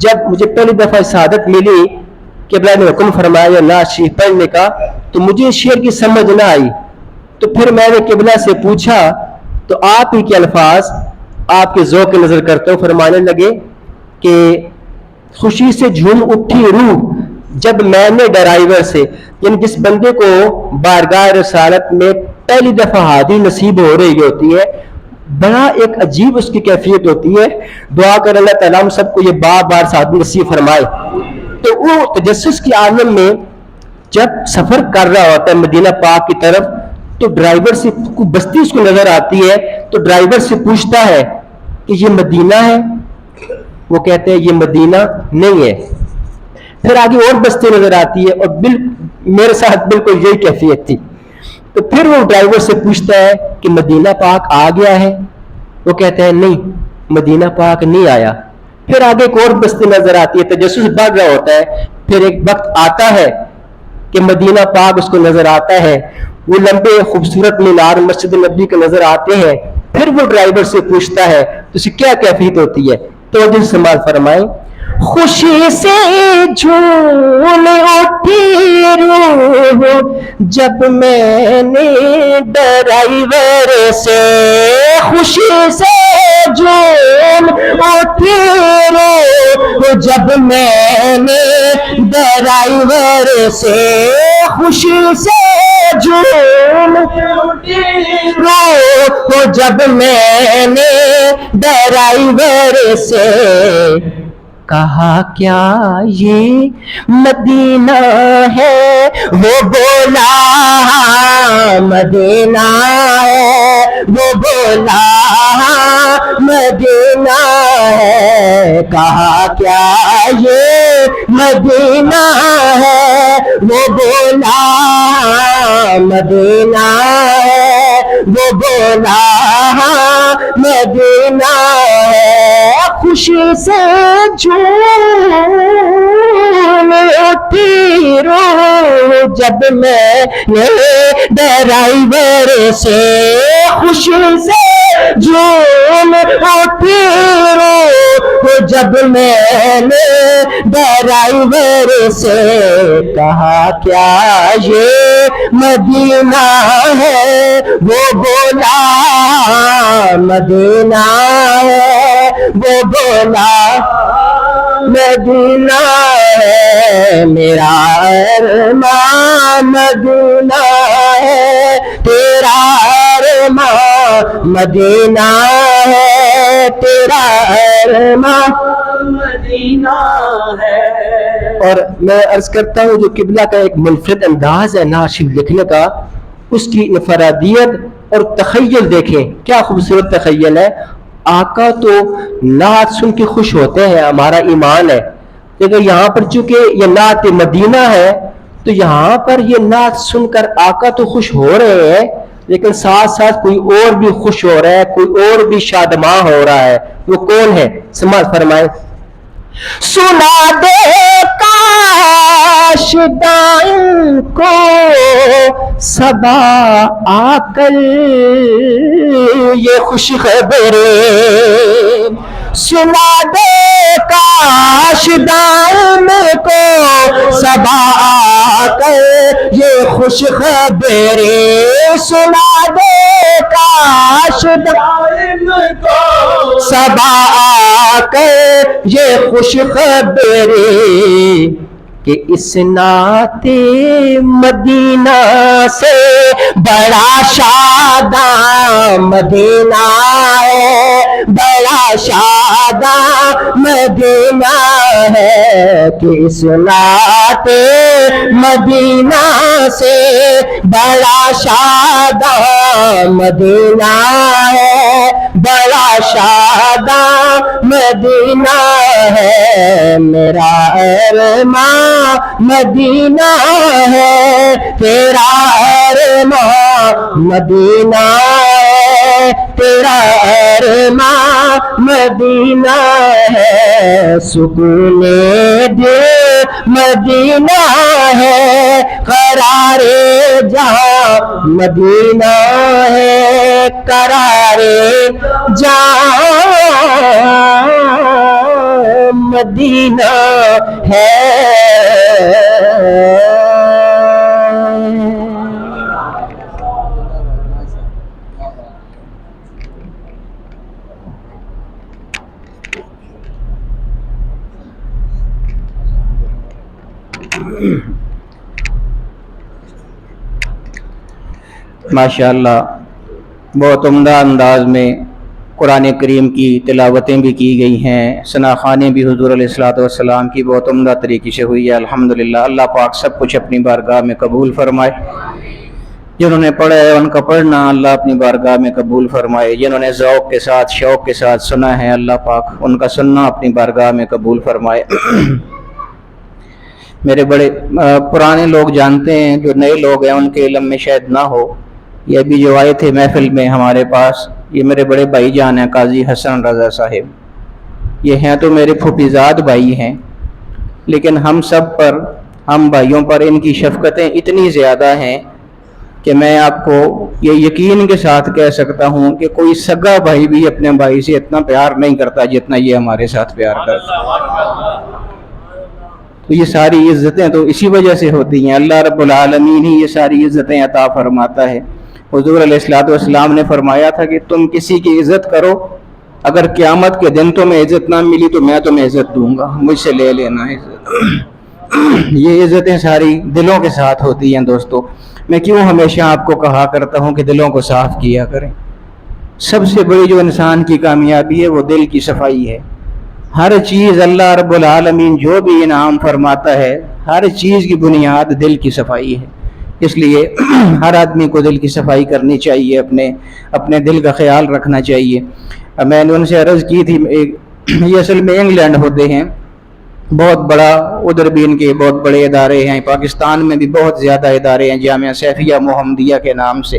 جب مجھے پہلی دفعہ سعادت ملی کہ قبلہ نے حکم فرمایا یا نعت شریف پڑھنے کا، تو مجھے اس شعر کی سمجھ نہ آئی، تو پھر میں نے قبلہ سے پوچھا تو آپ ہی کے الفاظ آپ کے ذوق نظر کرتے ہو، فرمانے لگے کہ خوشی سے جھوم اٹھی روح جب میں نے ڈرائیور سے، یعنی جس بندے کو بارگاہ رسالت میں پہلی دفعہ حاضری نصیب ہو رہی ہوتی ہے، بڑا ایک عجیب اس کی کیفیت ہوتی ہے۔ دعا کر اللہ تعالیٰ ہم سب کو یہ بار بار سعادت نصیب فرمائے۔ تو وہ تجسس کی عالم میں جب سفر کر رہا ہوتا ہے مدینہ پاک کی طرف، تو ڈرائیور سے کوئی بستی اس کو نظر آتی ہے، تو ڈرائیور سے پوچھتا ہے کہ یہ مدینہ ہے؟ وہ کہتے ہیں یہ مدینہ نہیں ہے۔ پھر آگے اور بستی نظر آتی ہے، اور میرے ساتھ بالکل یہی کیفیت تھی۔ تو پھر وہ ڈرائیور سے پوچھتا ہے کہ مدینہ پاک آ گیا ہے؟ وہ کہتا ہے نہیں، مدینہ پاک نہیں آیا۔ پھر آگے ایک اور بستی نظر آتی ہے، تجسس بڑھ رہا ہوتا ہے۔ پھر ایک وقت آتا ہے کہ مدینہ پاک اس کو نظر آتا ہے، وہ لمبے خوبصورت مینار مسجد نبی کے نظر آتے ہیں۔ پھر وہ ڈرائیور سے پوچھتا ہے تو اسے کیا کیفیت ہوتی ہے، تو جن سمال فرمائیں، خوشی سے جھوم اٹھی روح جب میں نے ڈرائیور سے، خوشی سے جھوم اٹھی روح جب میں نے ڈرائیور سے، خوشی سے جھوم اٹھی روح جب میں نے ڈرائیور سے، کہا کیا یہ مدینہ ہے؟ وہ بولا مدینہ ہے، وہ بولا مدینہ ہے، کہا کیا یہ مدینہ ہے؟ وہ بولا مدینہ ہے، وہ بولا مدینہ ہے، خوشی سے جھوم اٹھی روح جب میں نے ڈرائیور سے، خوشی سے جھوم اٹھی روح جب میں نے ڈرائیور سے، کہا کیا یہ مدینہ ہے؟ وہ بولا مدینہ ہے، وہ بولا مدینہ ہے، میرا ارمان مدینہ ہے، تیرا ارمان مدینہ ہے، تیرا ارمان مدینہ ہے۔ اور میں عرض کرتا ہوں جو قبلہ کا ایک منفرد انداز ہے نعت شریف لکھنے کا، اس کی انفرادیت اور تخیل دیکھیں کیا خوبصورت تخیل ہے۔ آقا تو نعت سن کے خوش ہوتے ہیں، ہمارا ایمان ہے، لیکن یہاں پر چونکہ یہ نعت مدینہ ہے تو یہاں پر یہ نعت سن کر آقا تو خوش ہو رہے ہیں، لیکن ساتھ ساتھ کوئی اور بھی خوش ہو رہا ہے، کوئی اور بھی شادماں ہو رہا ہے۔ وہ کون ہے؟ سماعت فرمائیں، سنا دے کاش دائیں کو صبا آ کر یہ خوش خبر، سنا دے کاش دائیں کو صبا آ کر یہ خوش خبری سنا دے کاش صبا آ کر یہ خوش خبری کہ اس نعت مدینہ سے بڑا شاداں مدینہ ہے، بڑا شاداں مدینہ ہے، کہ اس نعت مدینہ سے بڑا شاداں مدینہ ہے، بڑا شاداں مدینہ ہے، میرا ارمان مدینہ ہے، تیرا ارمان مدینہ ہے، تیرا ارمان مدینہ ہے، سکون دل مدینہ ہے، قرار جہاں مدینہ ہے، قرار جہاں مدینہ ہے۔ ماشاءاللہ بہت عمدہ انداز میں قرآن کریم کی تلاوتیں بھی کی گئی ہیں، ثناخوانیں بھی حضور علیہ الصلوۃ کی بہت عمدہ طریقے سے ہوئی ہے الحمدللہ۔ اللہ پاک سب کچھ اپنی بارگاہ میں قبول فرمائے، جنہوں نے پڑھا ہے ان کا پڑھنا اللہ اپنی بارگاہ میں قبول فرمائے، جنہوں نے ذوق کے ساتھ شوق کے ساتھ سنا ہے اللہ پاک ان کا سننا اپنی بارگاہ میں قبول فرمائے۔ میرے بڑے پرانے لوگ جانتے ہیں، جو نئے لوگ ہیں ان کے علم میں شاید نہ ہو، یہ ابھی جو آئے تھے محفل میں ہمارے پاس، یہ میرے بڑے بھائی جان ہیں قاضی حسن رضا صاحب، یہ ہیں تو میرے پھوپھیزاد بھائی ہیں، لیکن ہم سب پر، ہم بھائیوں پر ان کی شفقتیں اتنی زیادہ ہیں کہ میں آپ کو یہ یقین کے ساتھ کہہ سکتا ہوں کہ کوئی سگا بھائی بھی اپنے بھائی سے اتنا پیار نہیں کرتا جتنا یہ ہمارے ساتھ پیار کرتا۔ تو یہ ساری عزتیں تو اسی وجہ سے ہوتی ہیں، اللہ رب العالمین ہی یہ ساری عزتیں عطا فرماتا ہے۔ حضور علیہ السلام نے فرمایا تھا کہ تم کسی کی عزت کرو، اگر قیامت کے دن تمہیں عزت نہ ملی تو میں تمہیں عزت دوں گا، مجھ سے لے لینا عزت۔ یہ عزتیں ساری دلوں کے ساتھ ہوتی ہیں دوستو۔ میں کیوں ہمیشہ آپ کو کہا کرتا ہوں کہ دلوں کو صاف کیا کریں، سب سے بڑی جو انسان کی کامیابی ہے وہ دل کی صفائی ہے۔ ہر چیز اللہ رب العالمین جو بھی انعام فرماتا ہے، ہر چیز کی بنیاد دل کی صفائی ہے، اس لیے ہر آدمی کو دل کی صفائی کرنی چاہیے، اپنے دل کا خیال رکھنا چاہیے۔ میں نے ان سے عرض کی تھی، یہ اصل میں انگلینڈ ہوتے ہیں، بہت بڑا، ادھر بھی ان کے بہت بڑے ادارے ہیں، پاکستان میں بھی بہت زیادہ ادارے ہیں جامعہ سیفیہ محمدیہ کے نام سے،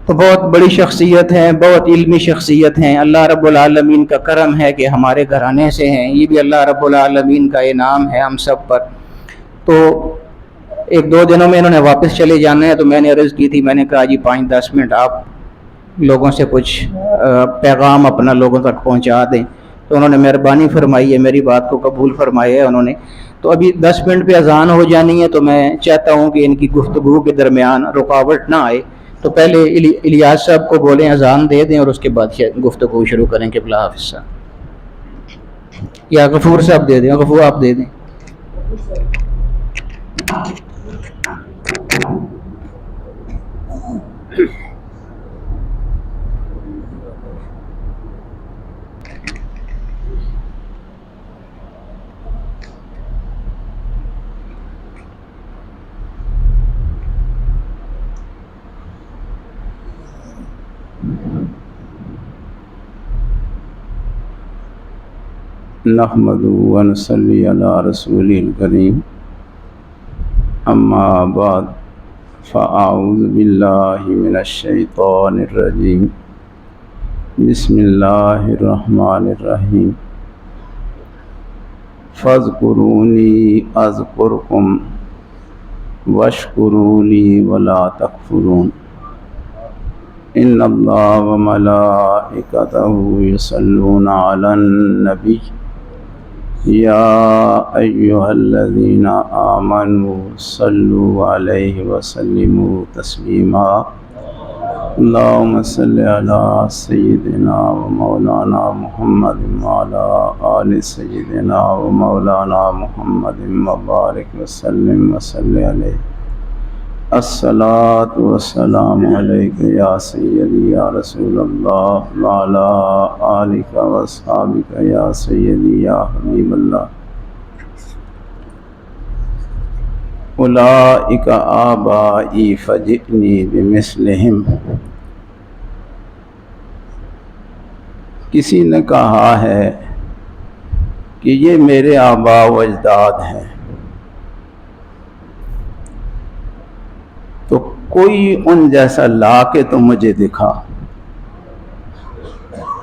تو بہت بڑی شخصیت ہیں، بہت علمی شخصیت ہیں۔ اللہ رب العالمین کا کرم ہے کہ ہمارے گھرانے سے ہیں، یہ بھی اللہ رب العالمین کا انعام ہے ہم سب پر۔ تو ایک دو دنوں میں انہوں نے واپس چلے جانا ہے، تو میں نے عرض کی تھی، میں نے کہا جی 5-10 منٹ آپ لوگوں سے کچھ پیغام اپنا لوگوں تک پہنچا دیں، تو انہوں نے مہربانی فرمائی ہے، میری بات کو قبول فرمایا ہے انہوں نے۔ تو ابھی 10 منٹ پہ اذان ہو جانی ہے، تو میں چاہتا ہوں کہ ان کی گفتگو کے درمیان رکاوٹ نہ آئے، تو پہلے الیاس صاحب کو بولیں اذان دے دیں اور اس کے بعد گفتگو شروع کریں۔ قبلہ حافظ صاحب یا غفور صاحب دے دیں، غفور آپ دے دیں۔ نحمد و نصلی علی رسول الکریم، اما بعد، فاعوذ باللہ من الشیطان الرجیم، بسم اللہ الرحمن الرحیم، فاذکرونی اذکرکم واشکروا لی ولا تکفرون، ان اللہ وملائکتہ یصلون علی النبی یا ایہا الذین آمنوا صلوا علیہ وسلموا تسلیما اللہم صلی علی سیدنا و مولانا محمد وعلی آل سیدنا و مولانا محمد مبارک وسلم وصلی علیہ الصلاۃ والسلام علیک یا سیدی یا رسول اللہ وعلی آلک واصحابک یا سیدی یا حبیب اللہ اولئک آبائی فجئنی بمثلہم۔ کسی نے کہا ہے کہ یہ میرے آبا و اجداد ہیں، تو کوئی ان جیسا لا کے تو مجھے دکھا۔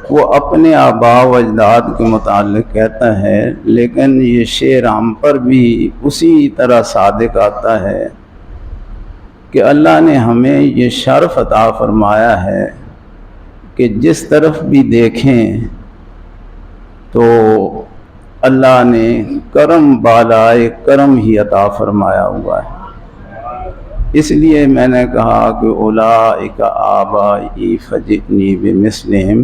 وہ اپنے آبا و اجداد کے متعلق کہتا ہے، لیکن یہ شعر ہم پر بھی اسی طرح صادق آتا ہے کہ اللہ نے ہمیں یہ شرف عطا فرمایا ہے کہ جس طرف بھی دیکھیں تو اللہ نے کرم بالائے کرم ہی عطا فرمایا ہوا ہے۔ اس لیے میں نے کہا کہ اولئک آبائی فجئنی بمثلہم،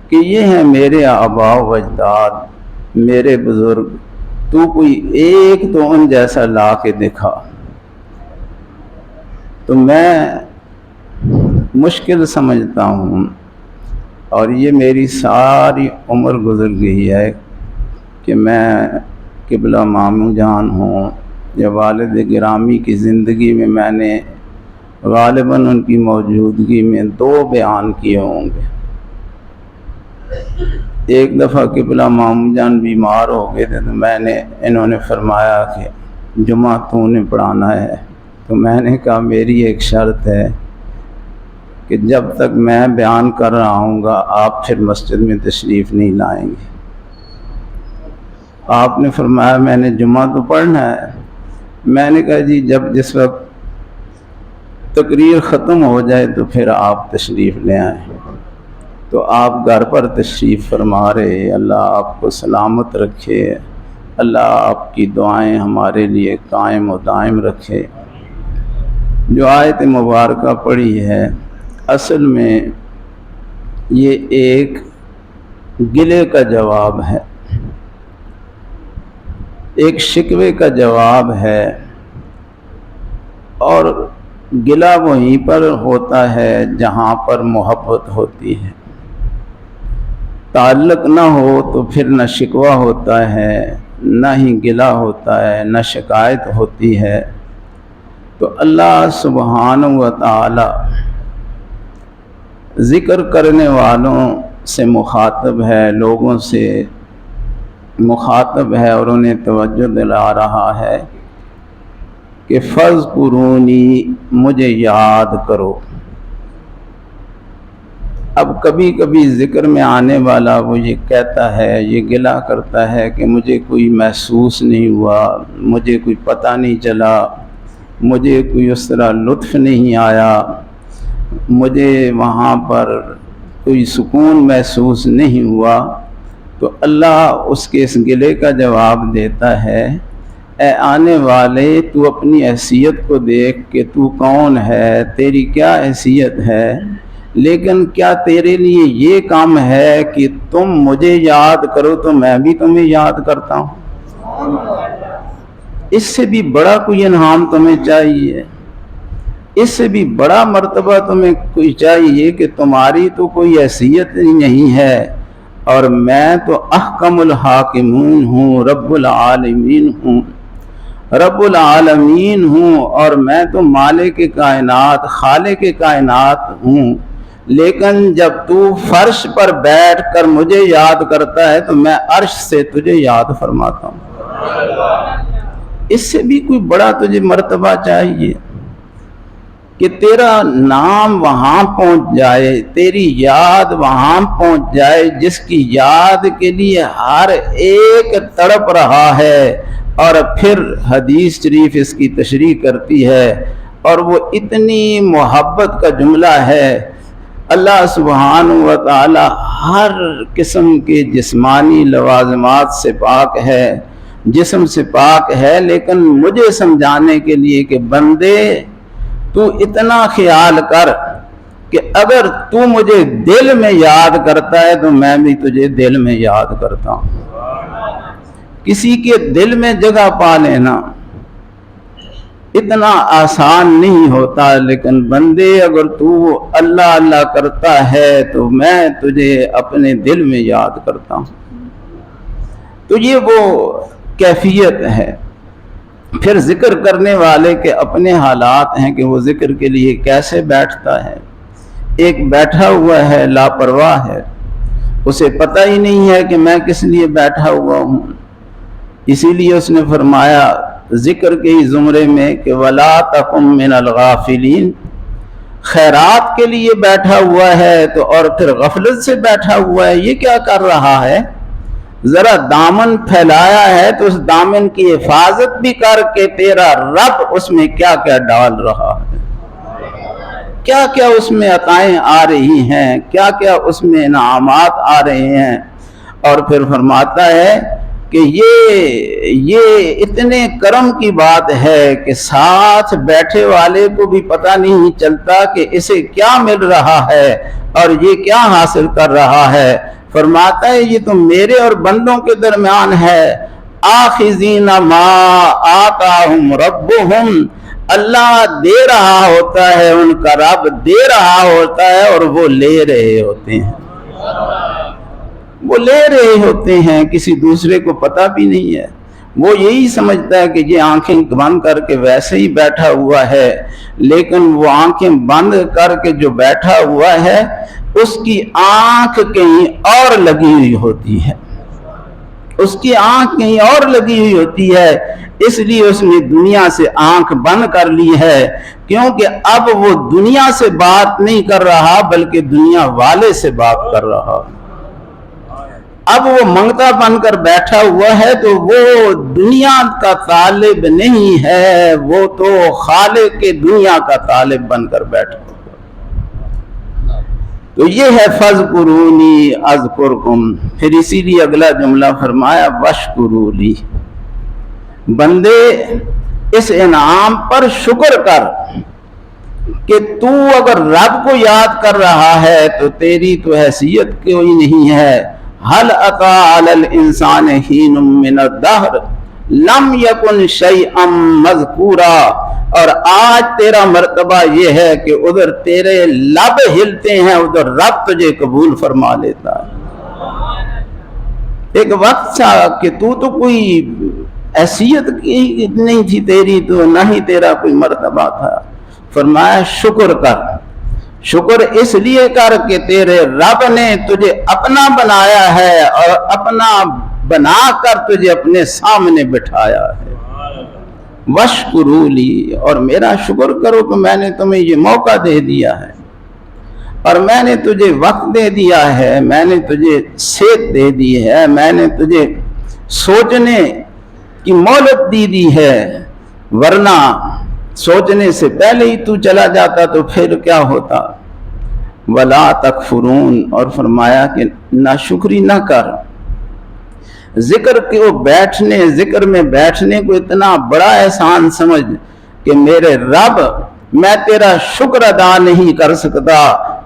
کہ یہ ہیں میرے آبا و اجداد، میرے بزرگ، تو کوئی ایک تو ان جیسا لا کے دکھا۔ تو میں مشکل سمجھتا ہوں، اور یہ میری ساری عمر گزر گئی ہے کہ میں قبلہ ماموں جان ہوں یا والد گرامی کی زندگی میں نے غالباً ان کی موجودگی میں 2 بیان کیے ہوں گے۔ ایک دفعہ قبلہ ماموں جان بیمار ہو گئے تھے، تو انہوں نے فرمایا کہ جمعہ تو نے پڑھانا ہے، تو میں نے کہا میری ایک شرط ہے کہ جب تک میں بیان کر رہا ہوں گا آپ پھر مسجد میں تشریف نہیں لائیں گے۔ آپ نے فرمایا میں نے جمعہ تو پڑھنا ہے۔ میں نے کہا جی جس وقت تقریر ختم ہو جائے تو پھر آپ تشریف لے آئیں۔ تو آپ گھر پر تشریف فرما رہے، اللہ آپ کو سلامت رکھے، اللہ آپ کی دعائیں ہمارے لیے قائم و دائم رکھے۔ جو آیت مبارکہ پڑھی ہے اصل میں یہ ایک گلے کا جواب ہے، ایک شکوے کا جواب ہے، اور گلہ وہیں پر ہوتا ہے جہاں پر محبت ہوتی ہے۔ تعلق نہ ہو تو پھر نہ شکوہ ہوتا ہے، نہ ہی گلہ ہوتا ہے، نہ شکایت ہوتی ہے۔ تو اللہ سبحانہ و تعالی ذکر کرنے والوں سے مخاطب ہے، لوگوں سے مخاطب ہے، اور انہیں توجہ دلا رہا ہے کہ فاذکرونی، مجھے یاد کرو۔ اب کبھی کبھی ذکر میں آنے والا وہ یہ کہتا ہے، یہ گلہ کرتا ہے کہ مجھے کوئی محسوس نہیں ہوا، مجھے کوئی پتہ نہیں چلا، مجھے کوئی اس طرح لطف نہیں آیا، مجھے وہاں پر کوئی سکون محسوس نہیں ہوا۔ تو اللہ اس کے اس گلے کا جواب دیتا ہے، اے آنے والے تو اپنی حیثیت کو دیکھ کہ تو کون ہے، تیری کیا حیثیت ہے، لیکن کیا تیرے لیے یہ کام ہے کہ تم مجھے یاد کرو تو میں بھی تمہیں یاد کرتا ہوں؟ اس سے بھی بڑا کوئی انعام تمہیں چاہیے، اس سے بھی بڑا مرتبہ تمہیں کوئی چاہیے کہ تمہاری تو کوئی حیثیت نہیں ہے، اور میں تو احکم الحاکمین ہوں، رب العالمین ہوں، رب العالمین ہوں، اور میں تو مالک کائنات، خالق کائنات ہوں۔ لیکن جب تو فرش پر بیٹھ کر مجھے یاد کرتا ہے تو میں عرش سے تجھے یاد فرماتا ہوں۔ اس سے بھی کوئی بڑا تجھے مرتبہ چاہیے کہ تیرا نام وہاں پہنچ جائے، تیری یاد وہاں پہنچ جائے جس کی یاد کے لیے ہر ایک تڑپ رہا ہے۔ اور پھر حدیث شریف اس کی تشریح کرتی ہے، اور وہ اتنی محبت کا جملہ ہے۔ اللہ سبحانہ و تعالی ہر قسم کے جسمانی لوازمات سے پاک ہے، جسم سے پاک ہے، لیکن مجھے سمجھانے کے لیے کہ بندے تو اتنا خیال کر کہ اگر تو مجھے دل میں یاد کرتا ہے تو میں بھی تجھے دل میں یاد کرتا ہوں۔ کسی کے دل میں جگہ پا لینا اتنا آسان نہیں ہوتا، لیکن بندے اگر تو اللہ اللہ کرتا ہے تو میں تجھے اپنے دل میں یاد کرتا ہوں۔ تو یہ وہ کیفیت ہے۔ پھر ذکر کرنے والے کے اپنے حالات ہیں کہ وہ ذکر کے لیے کیسے بیٹھتا ہے۔ ایک بیٹھا ہوا ہے لاپرواہ ہے، اسے پتہ ہی نہیں ہے کہ میں کس لیے بیٹھا ہوا ہوں، اسی لیے اس نے فرمایا ذکر کے ہی زمرے میں کہ وَلَا تَكُن مِّنَ الْغَافِلِينَ، خیرات کے لیے بیٹھا ہوا ہے تو اور پھر غفلت سے بیٹھا ہوا ہے، یہ کیا کر رہا ہے؟ ذرا دامن پھیلایا ہے تو اس دامن کی حفاظت بھی کر کے تیرا رب اس میں کیا کیا ڈال رہا ہے، کیا کیا اس میں عطائیں آ رہی ہیں، کیا کیا اس میں انعامات آ رہے ہیں۔ اور پھر فرماتا ہے کہ یہ اتنے کرم کی بات ہے کہ ساتھ بیٹھے والے کو بھی پتہ نہیں چلتا کہ اسے کیا مل رہا ہے اور یہ کیا حاصل کر رہا ہے۔ فرماتا ہے یہ تو میرے اور بندوں کے درمیان ہے، آخذین ما آتاہم ربہم، اللہ دے رہا ہوتا ہے، ان کا رب دے رہا ہوتا ہے اور وہ لے رہے ہوتے ہیں، وہ لے رہے ہوتے ہیں، کسی دوسرے کو پتہ بھی نہیں ہے۔ وہ یہی سمجھتا ہے کہ یہ آنکھیں بند کر کے ویسے ہی بیٹھا ہوا ہے، لیکن وہ آنکھیں بند کر کے جو بیٹھا ہوا ہے اس کی آنکھ کہیں اور لگی ہوئی ہوتی ہے، اس کی آنکھ کہیں اور لگی ہوئی ہوتی ہے، اس لیے اس نے دنیا سے آنکھ بند کر لی ہے، کیونکہ اب وہ دنیا سے بات نہیں کر رہا بلکہ دنیا والے سے بات کر رہا۔ اب وہ منگتا بن کر بیٹھا ہوا ہے تو وہ دنیا کا طالب نہیں ہے، وہ تو خالق کے دنیا کا طالب بن کر بیٹھا ہوا۔ تو یہ ہے فَاذْكُرُونِي أَذْكُرْكُمْ۔ پھر اسی لیے اگلا جملہ فرمایا وَاشْكُرُوا لِي، بندے اس انعام پر شکر کر کہ تو اگر رب کو یاد کر رہا ہے تو تیری تو حیثیت کوئی نہیں ہے۔ هل أتى على الإنسان حين من الدهر لم يكن شيئا مذكورا، اور آج تیرا مرتبہ یہ ہے کہ ادھر تیرے لب ہلتے ہیں، ادھر رب تجھے قبول فرما لیتا ہے۔ ایک وقت تھا کہ تو کوئی حیثیت کی نہیں تھی تیری، تو نہ ہی تیرا کوئی مرتبہ تھا۔ فرمایا شکر کر، شکر اس لیے کر کہ تیرے رب نے تجھے اپنا بنایا ہے اور اپنا بنا کر تجھے اپنے سامنے بٹھایا ہے۔ وَاشْكُرُوا لِي، اور میرا شکر کرو کہ میں نے تمہیں یہ موقع دے دیا ہے اور میں نے تجھے وقت دے دیا ہے، میں نے تجھے صحت دے دی ہے، میں نے تجھے سوچنے کی مہلت دی ہے، ورنہ سوچنے سے پہلے ہی تو چلا جاتا تو پھر کیا ہوتا۔ وَلَا تَكْفُرُونَ، اور فرمایا کہ ناشکری نہ کر۔ ذکر ذکر میں بیٹھنے کو اتنا بڑا احسان سمجھ کہ میرے رب میں تیرا شکر ادا نہیں کر سکتا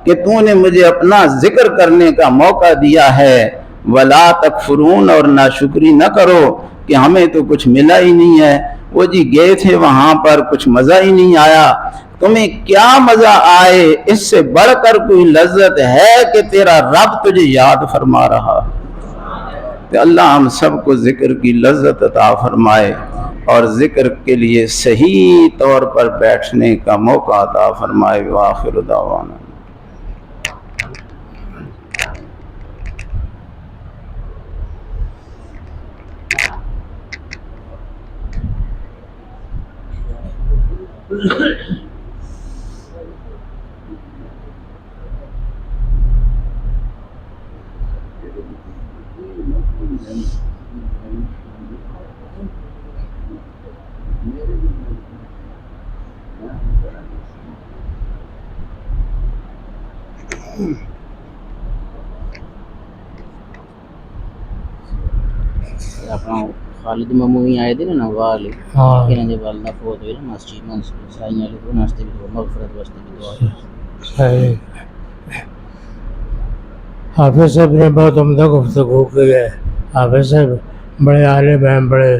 کہ تو نے مجھے اپنا ذکر کرنے کا موقع دیا ہے۔ وَلَا تَكْفُرُونَ، اور ناشکری نہ کرو کہ ہمیں تو کچھ ملا ہی نہیں ہے، وہ جی گئے تھے وہاں پر کچھ مزہ ہی نہیں آیا، تمہیں کیا مزہ آئے، اس سے بڑھ کر کوئی لذت ہے کہ تیرا رب تجھے یاد فرما رہا۔ کہ اللہ ہم سب کو ذکر کی لذت عطا فرمائے اور ذکر کے لیے صحیح طور پر بیٹھنے کا موقع عطا فرمائے۔ وآخر دعوانا خالد مموی آئے تھے نا نوال ہاں انہوں نے والدہ فوت ہوئی نا مسجد منصور سائیں علی کو ناستے بھی دعا مغفرت واسطے بھی دعا صحیح حافظ صاحب نے بہت عمدہ گفتگو کی ہے. حافظ صاحب بڑے عالم ہیں, بڑے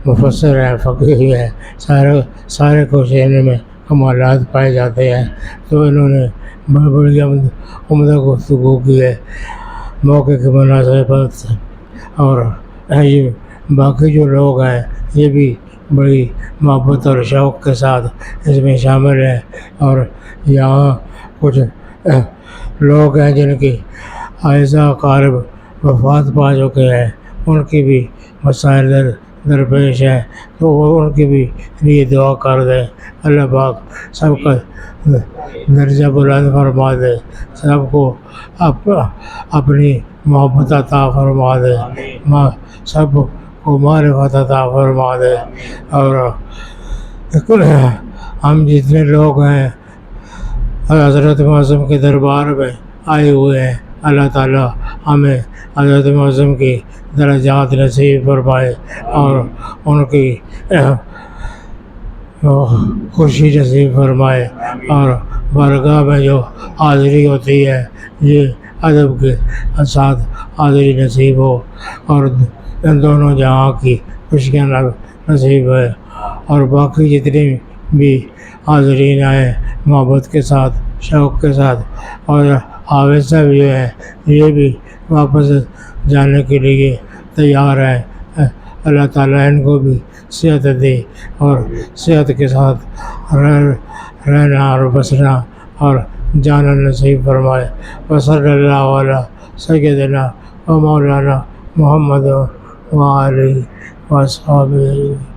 مفسر ہیں, فقیہ ہیں, سارے کوششوں میں کمالات پائے جاتے ہیں. تو انہوں نے بڑی عمدہ گفتگو کی ہے موقع کی مناسبت سے. اور یہ باقی جو لوگ ہیں یہ بھی بڑی محبت اور شوق کے ساتھ اس میں شامل ہیں. اور یہاں کچھ لوگ ہیں جن کی عائزہ اقارب وفات پا چکے ہیں, ان کی بھی مسائل درپیش ہیں, تو وہ ان کی بھی لیے دعا کر دیں. اللہ پاک سب کا درجہ بلند فرما دے, سب کو اپنی محبت عطا فرما دے, سب کو معرفت عطا فرما دے. اور ہم جتنے لوگ ہیں حضرت معظم کے دربار میں آئے ہوئے ہیں, اللہ تعالیٰ ہمیں حضرت معظم کی درجات نصیب فرمائے اور ان کی خوشی نصیب فرمائے. اور بارگاہ میں جو حاضری ہوتی ہے یہ ادب کے ساتھ حاضری نصیب ہو اور ان دونوں جہاں کی خوشیاں نصیب ہے. اور باقی جتنے بھی حاضرین آئے محبت کے ساتھ شوق کے ساتھ, اور حافظ صاحب جو ہیں یہ بھی واپس جانے کے لیے تیار ہیں. اللہ تعالیٰ ان کو بھی صحت دے اور صحت کے ساتھ رہنا اور بسنا اور جانا نصیب فرمائے. وصلی اللہ علیہ سیدنا و مولانا محمد و آلہ و صحبہ.